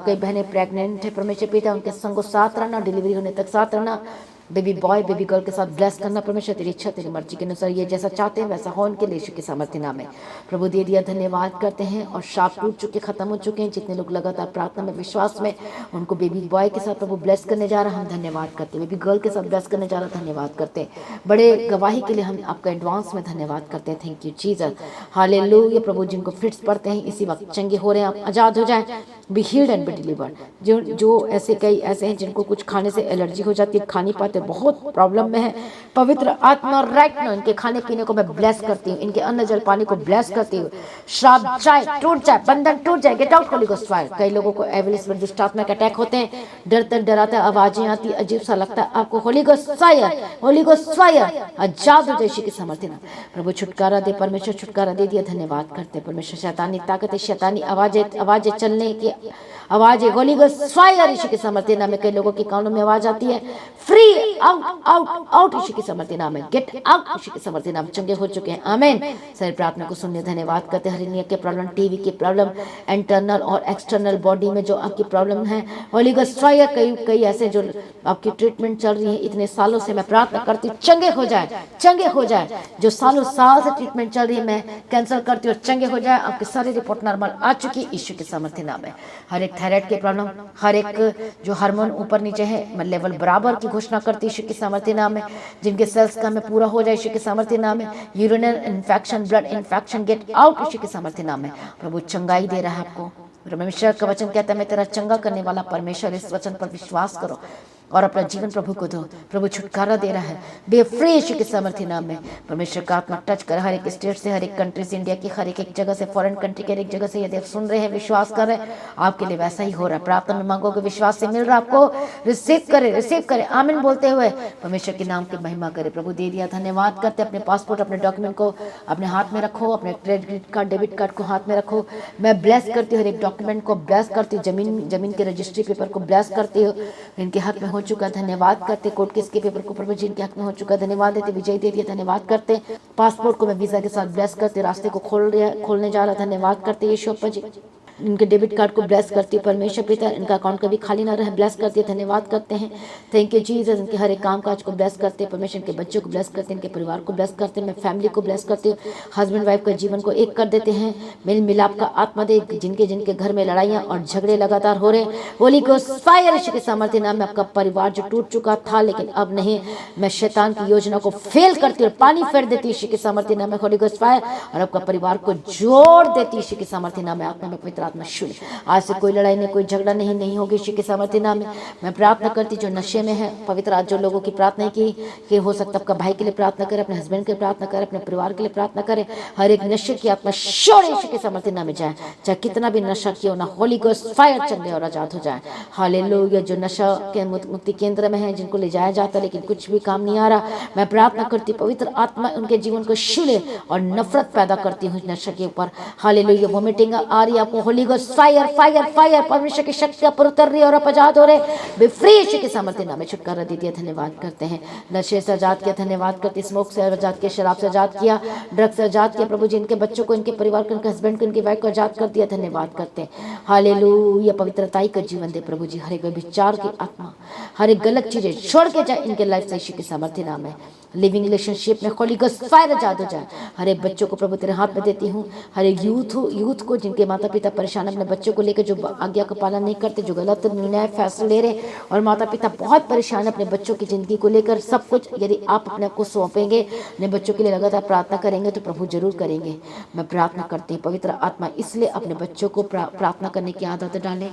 कई बहनें प्रेग्नेंट है, परमेश्वर पिता उनके संग साथ रहना, डिलीवरी होने तक साथ रहना। बेबी बॉय बेबी गर्ल के साथ ब्लेस करना, परमेश्वर तेरी इच्छा तेरी मर्जी के अनुसार ये जैसा चाहते हैं वैसा हो, उनके लिए यीशु के सामर्थ्य नाम है प्रभु दे दिया, धन्यवाद करते हैं। और शाप टूट चुके, खत्म हो चुके हैं। जितने लोग लगातार प्रार्थना में, विश्वास में, उनको बेबी बॉय के साथ प्रभु ब्लेस करने जा रहा, हम धन्यवाद करते हैं। बेबी गर्ल के साथ ब्लेस करने जा रहा, धन्यवाद करते हैं। बड़े गवाही के लिए हम आपका एडवांस में धन्यवाद करते हैं। Thank you Jesus, hallelujah. प्रभु जिनको फिट्स पड़ते हैं इसी वक्त चंगे हो रहे हैं, आप आजाद हो जाए, be healed and be delivered. जो ऐसे कई ऐसे हैं जिनको कुछ खाने से एलर्जी हो जाती है, खा नहीं पाते, बहुत प्रॉब्लम में है, पवित्र आत्मा राइट नाउ इनके खाने पीने को मैं ब्लेस करती हूँ, इनके अन्न जल पानी को ब्लेस करती हूँ। श्राप जाए, टूट जाए, बंधन टूट जाए, get out Holi ghost fire. कई लोगों को एविलिस में दुष्ट आत्मा के अटैक होते हैं, डरते डराते आवाजें आती, अजीब सा लगता है आपको, holy ghost fire, holy ghost fire, आजाद हो जाए के समर्थन। प्रभु छुटकारा दे, परमेश्वर छुटकारा दे दिया, धन्यवाद करते परमेश्वर। शैतानी ताकत, शैतानी आवाजें चलने की आवाज, होली गोस्ट फायर यीशु के सामर्थ्य नाम में। कई लोगों के कानों में आवाज आती है, free, out out out Yeshu के सामर्थ्य नाम में, गेट आउट यीशु के सामर्थ्य नाम। चंगे हो चुके हैं, आमीन। सर प्रार्थना को सुनने धन्यवाद करते हैं। हरिनिया के प्रॉब्लम, टीवी की प्रॉब्लम, इंटरनल और एक्सटर्नल बॉडी में जो आपकी प्रॉब्लम है, होली गोस्ट फायर। कई ऐसे जो आपकी ट्रीटमेंट चल रही है इतने सालों से, मैं प्रार्थना करती हूँ चंगे हो जाए, चंगे हो जाए। जो सालों साल से ट्रीटमेंट चल रही है मैं कैंसिल करती हूँ, चंगे हो जाए। आपकी सारी रिपोर्ट नॉर्मल आ चुकी यीशु के सामर्थ्य नाम है। हर एक थायराइड की प्रॉब्लम, हर एक जो हार्मोन ऊपर नीचे है, मैं लेवल बराबर की घोषणा करती यीशु के सामर्थ्य नाम में। जिनके सेल्स का में पूरा हो जाए यीशु के सामर्थ्य नाम में। Urinal infection, blood infection, get out Yeshu के सामर्थ्य नाम में। प्रभु चंगाई दे रहा है आपको। परमेश्वर का वचन कहता है मैं तेरा चंगा करने वाला परमेश्वर। इस वचन पर विश्वास करो और अपना जीवन प्रभु को दो। प्रभु छुटकारा दे रहा है, बे फ्री यीशु के सामर्थ्य नाम में। परमेश्वर का आत्मा टच कर हर एक स्टेट से, हर एक कंट्री से, इंडिया की हर एक जगह से, फॉरेन कंट्री के हर एक जगह से, यदि आप सुन रहे हैं, विश्वास कर रहे हैं, आपके लिए वैसा ही हो रहा है। प्रार्थना में मांगोगे, विश्वास से मिल रहा आपको, रिसीव करे आमीन बोलते हुए परमेश्वर के नाम की महिमा करे। प्रभु दे दिया, धन्यवाद करते। अपने पासपोर्ट, अपने डॉक्यूमेंट को अपने हाथ में रखो, अपने क्रेडिट कार्ड, डेबिट कार्ड को हाथ में रखो। मैं ब्लेस करती हूँ, हर एक डॉक्यूमेंट को ब्लेस करती हूँ, जमीन के रजिस्ट्री पेपर को ब्लेस करती हूँ, इनके हाथ में हो चुका, धन्यवाद करते। कोर्ट केस के पेपर को प्रभु जी इनके हक में हो चुका, धन्यवाद देते। विजय दे दिया, धन्यवाद करते। पासपोर्ट को मैं वीजा के साथ ब्लेस करते, रास्ते को खोलने जा रहा, धन्यवाद करते यीशु अप्पा जी। इनके डेबिट कार्ड को ब्लेस करती है परमेश्वर पिता, इनका अकाउंट कभी खाली ना रहे, ब्लेस करती है, धन्यवाद करते हैं। Thank you Jesus. इनके हर एक काम काज को ब्लेस करते हैं परमेश्वर, इनके बच्चों को ब्लेस करते हैं, इनके परिवार को ब्लेस करते हैं, मैं फैमिली को ब्लेस करती हूँ। हस्बैंड वाइफ का जीवन को एक कर देते हैं, मेल मिलाप का आत्मा दे। जिनके घर में लड़ाइयाँ और झगड़े लगातार हो रहे, होली गोस्ट फायर यीशु के सामर्थ्य नाम में। आपका परिवार जो टूट चुका था लेकिन अब नहीं, मैं शैतान की योजना को फेल करती हूँ, पानी फेर देती यीशु के सामर्थ्य नाम में, होली गोस्ट फायर। और आपका परिवार को जोड़ देती यीशु के सामर्थ्य नाम में। आत्मा में पवित्र आत्मा शुद्ध, आज से कोई लड़ाई नहीं, कोई झगड़ा नहीं होगी यीशु के सामर्थ्य नाम में। मैं प्रार्थना करती जो नशे में है, पवित्र आज जो लोगों की प्रार्थना की कि हो सकता आपका भाई के लिए प्रार्थना करे, अपने हस्बैंड के लिए प्रार्थना करे, अपने परिवार के लिए प्रार्थना करे। हर एक नशे की आत्मा शोर यीशु के सामर्थ्य नाम में जाए, चाहे कितना भी नशा किया ना, होली गोस्ट फायर चले और आजाद हो जाए। हालेलुया। जो नशा के मुक्ति केंद्र में है, जिनको ले जाया जाता लेकिन कुछ भी काम नहीं आ रहा, मैं प्रार्थना करती पवित्र आत्मा उनके जीवन को छूले और नफरत पैदा करती हूँ नशा के ऊपर। हालेलुया। वोमिटिंग आ रही है आपको, holy ghost fire fire fire, परमेश्वर की शक्ति पर उतर रही है और आप आजाद हो रहे, बी फ्री यीशु के सामर्थ्य नाम में छुटकारा दे दिया। धन्यवाद करते हैं, नशे से आजाद किया, धन्यवाद करते, स्मोक से आजाद किया, शराब से आजाद किया, ड्रग्स से आजाद किया प्रभु जी, इनके बच्चों को, इनके परिवार को, इनके हस्बैंड को, इनकी वाइफ को आजाद कर दिया। धन्यवाद करते हैं, हालेलुया, पवित्रताई का जीवन दे प्रभु जी, हर एक विचार की आत्मा, हर एक गलत चीजें छोड़ के जाए इनके लाइफ से यीशु के सामर्थ्य नाम है। लिविंग रिलेशनशिप में होली गोस्ट फायर आजाद हो जाए। हर एक बच्चों को प्रभु तेरे हाथ में देती हूँ, हर एक यूथ को जिनके माता पिता परेशान अपने बच्चों को लेकर, जो आज्ञा का पालन नहीं करते, जो गलत निर्णय फैसले ले रहे, और माता पिता बहुत परेशान अपने बच्चों की जिंदगी को लेकर। सब कुछ यदि आप अपने आप को सौंपेंगे, अपने बच्चों के लिए लगातार प्रार्थना करेंगे तो प्रभु जरूर करेंगे। मैं प्रार्थना करती हूँ पवित्र आत्मा इसलिए अपने बच्चों को प्रार्थना करने की आदत डालें,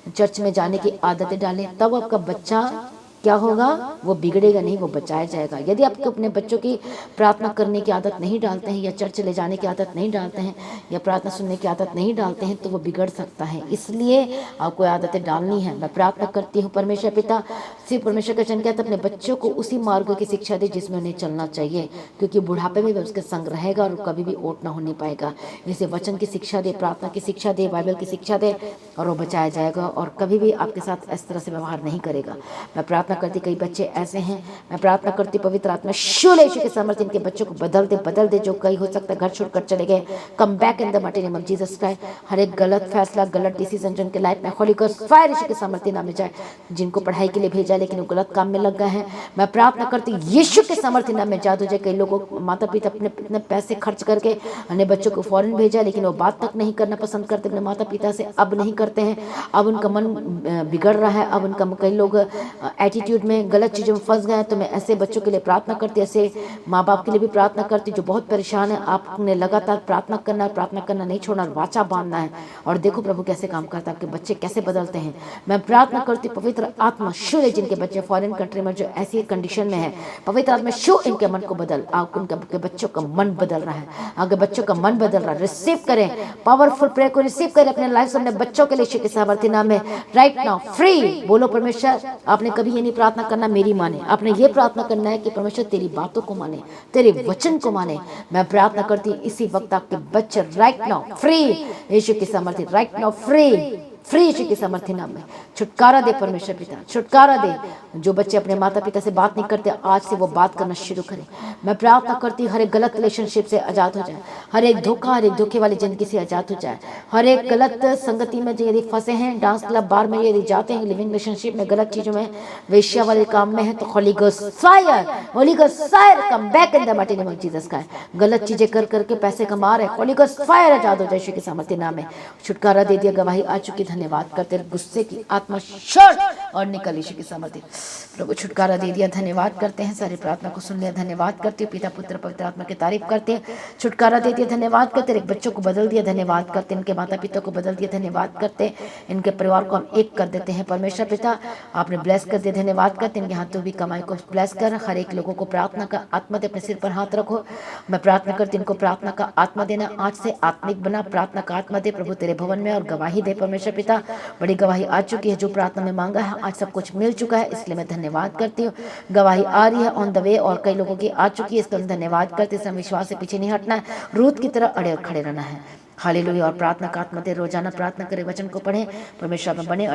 चर्च में जाने की आदतें डालें, तब आपका बच्चा क्या होगा, वो बिगड़ेगा नहीं, वो बचाया जाएगा। यदि आप अपने बच्चों की प्रार्थना करने की आदत नहीं डालते हैं, या चर्च ले जाने की आदत नहीं डालते हैं, या प्रार्थना सुनने की आदत नहीं डालते हैं, तो वो बिगड़ सकता है। इसलिए आपको आदतें डालनी है। मैं प्रार्थना करती हूँ परमेश्वर पिता, सिर्फ परमेश्वर का वचन कहता है अपने बच्चों को उसी मार्ग की शिक्षा दे जिसमें उन्हें चलना चाहिए, क्योंकि बुढ़ापे में भी उसके संग रहेगा और कभी भी ओट ना होने पाएगा। इसे वचन की शिक्षा दे, प्रार्थना की शिक्षा दे, बाइबल की शिक्षा दे, और वो बचाया जाएगा और कभी भी आपके साथ इस तरह से व्यवहार नहीं करेगा। मैं प्रार्थना करती, कई बच्चे ऐसे हैं, मैं प्रार्थना करती पवित्र आत्मा शूल यीशु के सामर्थ्य इनके बच्चों को बदल दे। जो कई हो सकता है घर छोड़कर चले गए, come back in the mighty name of Jesus Christ. हर एक गलत फैसला, गलत डिसीजन जो इनके लाइफ में, होली गोस्ट फायर यीशु के सामर्थ्य नाम में जाए। जिनको पढ़ाई के लिए भेजा लेकिन वो गलत काम में लग गए हैं, मैं प्रार्थना करती यीशु के सामर्थ्य नाम में जादू जाए। कई लोगों माता पिता अपने पैसे खर्च करके अपने बच्चों को फॉरेन भेजा, लेकिन वो बात तक नहीं करना पसंद करते अपने माता पिता से, अब नहीं करते हैं, अब उनका मन बिगड़ रहा है, अब उनका कई लोग एटीट्यूड में गलत चीज़ों में फंस गए हैं। तो मैं ऐसे बच्चों के लिए प्रार्थना करती, ऐसे माँ बाप के लिए भी प्रार्थना करती जो बहुत परेशान है। आपने लगातार प्रार्थना करना नहीं छोड़ना, वाचा बांधना है, और देखो प्रभु कैसे काम करता है, आपके बच्चे कैसे बदलते हैं। मैं प्रार्थना करती पवित्र आत्मा शु जिनके बच्चे फॉरेन कंट्री में जो ऐसी कंडीशन में है, पवित्र आत्मा शु इनके मन को बदल। आप उनके बच्चों का मन बदल रहा है, आगे बच्चों का मन बदल रहा है। रिसीव करें पावरफुल प्रेयर को, रिसीव करें अपने लाइफ से, अपने बच्चों के लिए यीशु के सामर्थ्य नाम में राइट नाउ फ्री। बोलो परमेश्वर, आपने कभी ये नहीं प्रार्थना करना मेरी माने, आपने ये प्रार्थना करना है कि परमेश्वर तेरी बातों को माने, तेरे वचन को माने। मैं प्रार्थना करती इसी वक्त आपके बच्चे राइट नाउ फ्री यीशु के सामर्थ्य, राइट नाउ फ्री यीशु के सामर्थ्य नाम में छुटकारा दे परमेश्वर पिता, छुटकारा दे। जो बच्चे अपने माता पिता से बात नहीं करते, आज से वो बात करना शुरू करें। मैं प्रार्थना करती हर एक गलत रिलेशनशिप से आजाद हो जाए, हर एक धोखा, हर एक धोखे वाली जिंदगी से आजाद हो जाए, हर एक गलत संगति में यदि फंसे हैं, डांस क्लब बार में यदि जाते हैं, लिविंग रिलेशनशिप में गलत चीजों में, वेश्या वाले काम में है, तो Holi ghost fire, holy ghost fire come back in the mighty name of Jesus Christ. गलत चीजें कर करके पैसे कमा रहे, होली गोस्ट फायर आजाद हो जाए यीशु के सामर्थ्य नाम में। छुटकारा दे दिया, गवाही आ चुकी, धन्यवाद करते। गुस्से की आत्मा छोड़ और निकल यीशु की सामर्थ्य, प्रभु छुटकारा दे दिया, धन्यवाद करते हैं। सारी प्रार्थना को सुन लिया, धन्यवाद करते हो पिता पुत्र पवित्र आत्मा की तारीफ करते हैं। छुटकारा दे दिया, धन्यवाद करते। एक बच्चों को बदल दिया, धन्यवाद करते। इनके माता पिता को बदल दिया, धन्यवाद करते। इनके परिवार को हम एक कर देते हैं परमेश्वर पिता, आपने ब्लेस कर दिया, धन्यवाद करते। इनके हाथों भी कमाई को ब्लेस कर, हर एक लोगों को प्रार्थना का आत्मा दे, अपने सिर पर हाथ रखो। मैं प्रार्थना करती इनको प्रार्थना का आत्मा देना, आज से आत्मिक बना, प्रार्थना का आत्मा दे प्रभु तेरे भवन में, और गवाही दे परमेश्वर पिता। बड़ी गवाही आ चुकी है, जो प्रार्थना में मांगा है आज सब कुछ मिल चुका है, इसलिए मैं धन्यवाद करती हूँ। गवाही आ रही है ऑन द वे, और कई लोगों की आ चुकी है, इसलिए धन्यवाद करते हैं। विश्वास से पीछे नहीं हटना है, रूत की तरह अड़े खड़े रहना है। हालेलुया। और प्रार्थना का आत्मा दे, रोजाना प्रार्थना करें, वचन को पढ़ें, परमेश्वर में बने,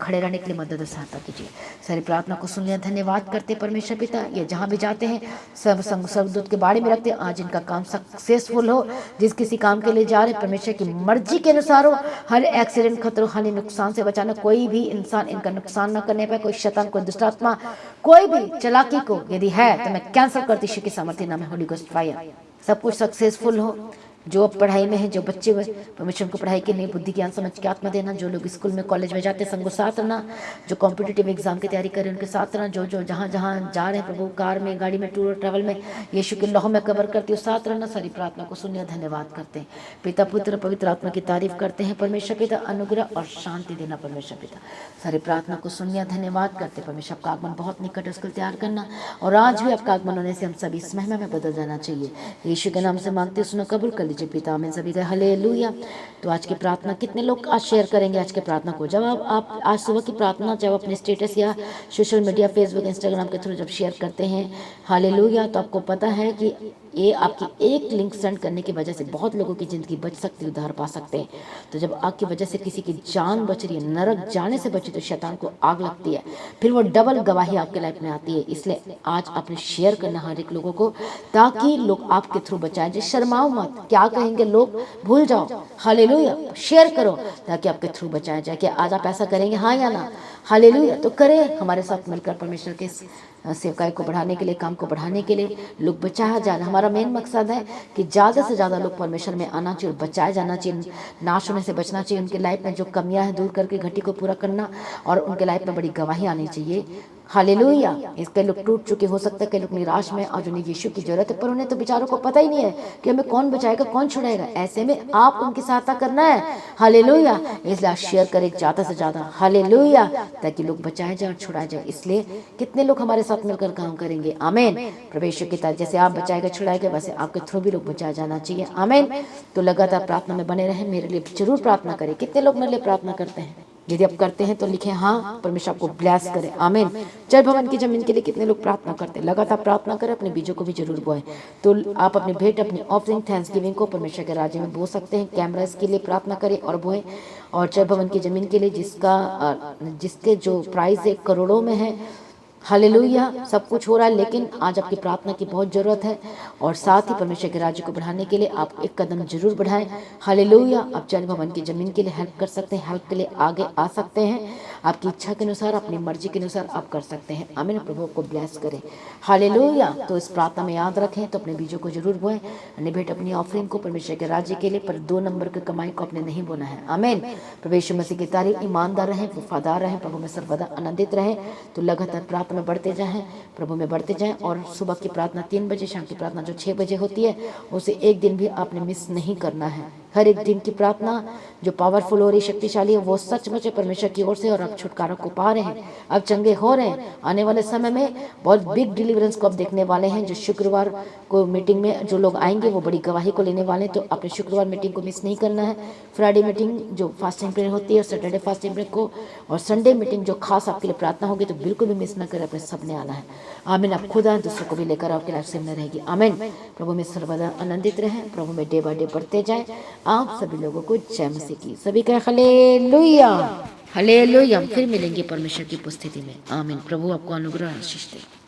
खड़े रहने के लिए मदद और सहायता कीजिए। सारी प्रार्थना को सुन लिया, धन्यवाद करते परमेश्वर पिता। ये जहाँ भी जाते हैं सब दूत के बारे में रखते हैं, आज इनका काम सक्सेसफुल हो, जिस किसी काम के लिए जा रहे परमेश्वर की मर्जी के अनुसार हो। हर एक्सीडेंट, खतरों, हानि, नुकसान से बचाना, कोई भी इंसान इनका नुकसान न करने पाए, कोई शैतान, कोई दुष्टात्मा, कोई भी चलाकी को यदि है तो मैं कैंसिल करती यीशु के सामर्थ्य नाम में, होली गोस्ट फायर। सब कुछ सक्सेसफुल हो। जो अब पढ़ाई में है, जो बच्चे परमेश्वर को पढ़ाई के लिए बुद्धि ज्ञान समझ के आत्मा देना, जो लोग स्कूल में कॉलेज में जाते हैं संगो साथ रहना, जो कॉम्पिटिटिव एग्जाम की तैयारी करें उनके साथ रहना, जो जहाँ जहाँ जा रहे हैं प्रभु, कार में, गाड़ी में, टूर ट्रैवल में, यीशु के लहू में कवर करती हूँ, साथ रहना। सारी प्रार्थना को सुनिए, धन्यवाद करते हैं पिता पुत्र पवित्र आत्मा की तारीफ करते हैं परमेश्वर पिता। अनुग्रह और शांति देना परमेश्वर पिता। सारी प्रार्थना को सुनिए, धन्यवाद करते परमेश्वर। आपका आगमन बहुत निकट है, उसको तैयार करना, और आज भी आपका आगमन होने से हम सभी इस महिमा में बदल जाना चाहिए। यीशु के नाम से मांगते, सुनो, कबूल कर लीजिए पिता, आमीन। सभी का हालेलुया। तो आज की प्रार्थना कितने लोग आज शेयर करेंगे आज के प्रार्थना को? जब आप आज सुबह की प्रार्थना जब अपने स्टेटस या सोशल मीडिया फेसबुक इंस्टाग्राम के थ्रू जब शेयर करते हैं हालेलुया, तो आपको पता है कि ये आपकी एक लिंक सेंड करने की वजह से बहुत लोगों की ज़िंदगी बच सकती है, उद्धार पा सकते हैं। तो जब आपकी वजह से किसी की जान बच रही है, नरक जाने से बची, तो शैतान को आग लगती है, फिर वो डबल गवाही आपके लाइफ में आती है। इसलिए आज आपने शेयर करना हर एक लोगों को, ताकि लोग आपके थ्रू बचाए जाए। शर्माओ मत, क्या कहेंगे लोग भूल जाओ। हालेलुया, शेयर करो ताकि आपके थ्रू बचाया जाए। क्या आज आप ऐसा करेंगे, हाँ या ना? हालेलुया। तो करें हमारे साथ मिलकर परमेश्वर के सेवकाई को बढ़ाने के लिए, काम को बढ़ाने के लिए, लोग बचाया जाए। हमारा मेन मकसद है कि ज़्यादा से ज़्यादा लोग परमेश्वर में आना चाहिए और बचाया जाना चाहिए, नाश होने से बचना चाहिए। उनके लाइफ में जो कमियां हैं दूर करके घटी को पूरा करना, और उनके लाइफ में बड़ी गवाही आनी चाहिए। हालेलुया। इस कई लोग टूट चुके हो सकते हैं, कई लोग निराश में, और उन्हें यीशु की जरूरत है, पर उन्हें तो बेचारों को पता ही नहीं है कि हमें कौन बचाएगा, कौन छुड़ाएगा। ऐसे में आप उनकी सहायता करना है। हालेलुया। इसलिए आप शेयर करें ज़्यादा से ज़्यादा। हालेलुया, ताकि लोग बचाए जाए और छुड़ाए जाए। इसलिए कितने लोग हमारे साथ मिलकर काम करेंगे? आमीन। प्रवेश की तरह जैसे आप बचाएगा छुड़ाएगा, वैसे आपके थ्रू भी लोग बचाया जाना चाहिए। आमीन। तो लगातार प्रार्थना में बने रहें, मेरे लिए जरूर प्रार्थना करें। कितने लोग मेरे लिए प्रार्थना करते हैं? यदि आप करते हैं तो लिखें हाँ, परमेश्वर आपको ब्लेस करे। आमीन। जय भवन की जमीन के लिए कितने लोग प्रार्थना करते हैं? लगातार प्रार्थना करें, अपने बीजों को भी जरूर बोएं। तो आप अपनी भेंट, अपनी ऑफरिंग, थैंक्सगिविंग को परमेश्वर के राज्य में बो सकते हैं। कैमरास के लिए प्रार्थना करें और बोएं। और जय भवन की जमीन के लिए जिसके जो प्राइस है करोड़ों में है। हालेलुया। सब कुछ हो रहा है, लेकिन आज आपकी प्रार्थना की बहुत ज़रूरत है। और साथ ही परमेश्वर के राज्य को बढ़ाने के लिए आप एक कदम जरूर बढ़ाएं। हालेलुया। आप जन भवन की ज़मीन के लिए हेल्प कर सकते हैं, हेल्प के लिए आगे आ सकते हैं। आपकी इच्छा के अनुसार, अपनी मर्जी के अनुसार आप कर सकते हैं। आमीन। प्रभु को ब्लेस करें। हालेलुया। तो इस प्रार्थना में याद रखें, तो अपने बीजों को जरूर बोएं। निभेट अपनी ऑफरिंग को परमेश्वर के राज्य के लिए, पर 2 नंबर की कमाई को आपने नहीं बोना है। आमीन। प्रभु यीशु मसीह की तारीफ। ईमानदार रहें, वफादार रहें, प्रभु में सर्वदा आनंदित रहें। तो लगातार प्रार्थना में बढ़ते जाएं, प्रभु में बढ़ते जाएं। और सुबह की प्रार्थना 3 बजे, शाम की प्रार्थना जो 6 बजे होती है, उसे एक दिन भी आपने मिस नहीं करना है। हर एक दिन की प्रार्थना जो पावरफुल हो रही, शक्तिशाली है, वो सचमुच परमेश्वर की ओर से, और आप छुटकारा को पा रहे हैं, अब चंगे हो रहे हैं। आने वाले समय में बहुत बिग डिलीवरेंस को आप देखने वाले हैं। जो शुक्रवार को मीटिंग में जो लोग आएंगे वो बड़ी गवाही को लेने वाले हैं। तो आपने शुक्रवार मीटिंग को मिस नहीं करना है। फ्राइडे मीटिंग जो फास्टिंग प्रेयर होती है, और सैटरडे फास्टिंग प्रेयर को, और संडे मीटिंग जो खास आपके लिए प्रार्थना होगी, तो बिल्कुल भी मिस ना करें। अपने सबने आना है। आमीन। आप खुद आए, दूसरों को भी लेकर आपके लाइफ से में रहेगी। आमीन। प्रभु में सर्वदा आनंदित रहें, प्रभु में डे बाय डे बढ़ते जाएं। आप सभी लोगों को जय मसीह की। सभी का हालेलुया, हालेलुया। हम फिर मिलेंगे परमेश्वर की उपस्थिति में। आमीन। प्रभु आपको अनुग्रह आशीष दे।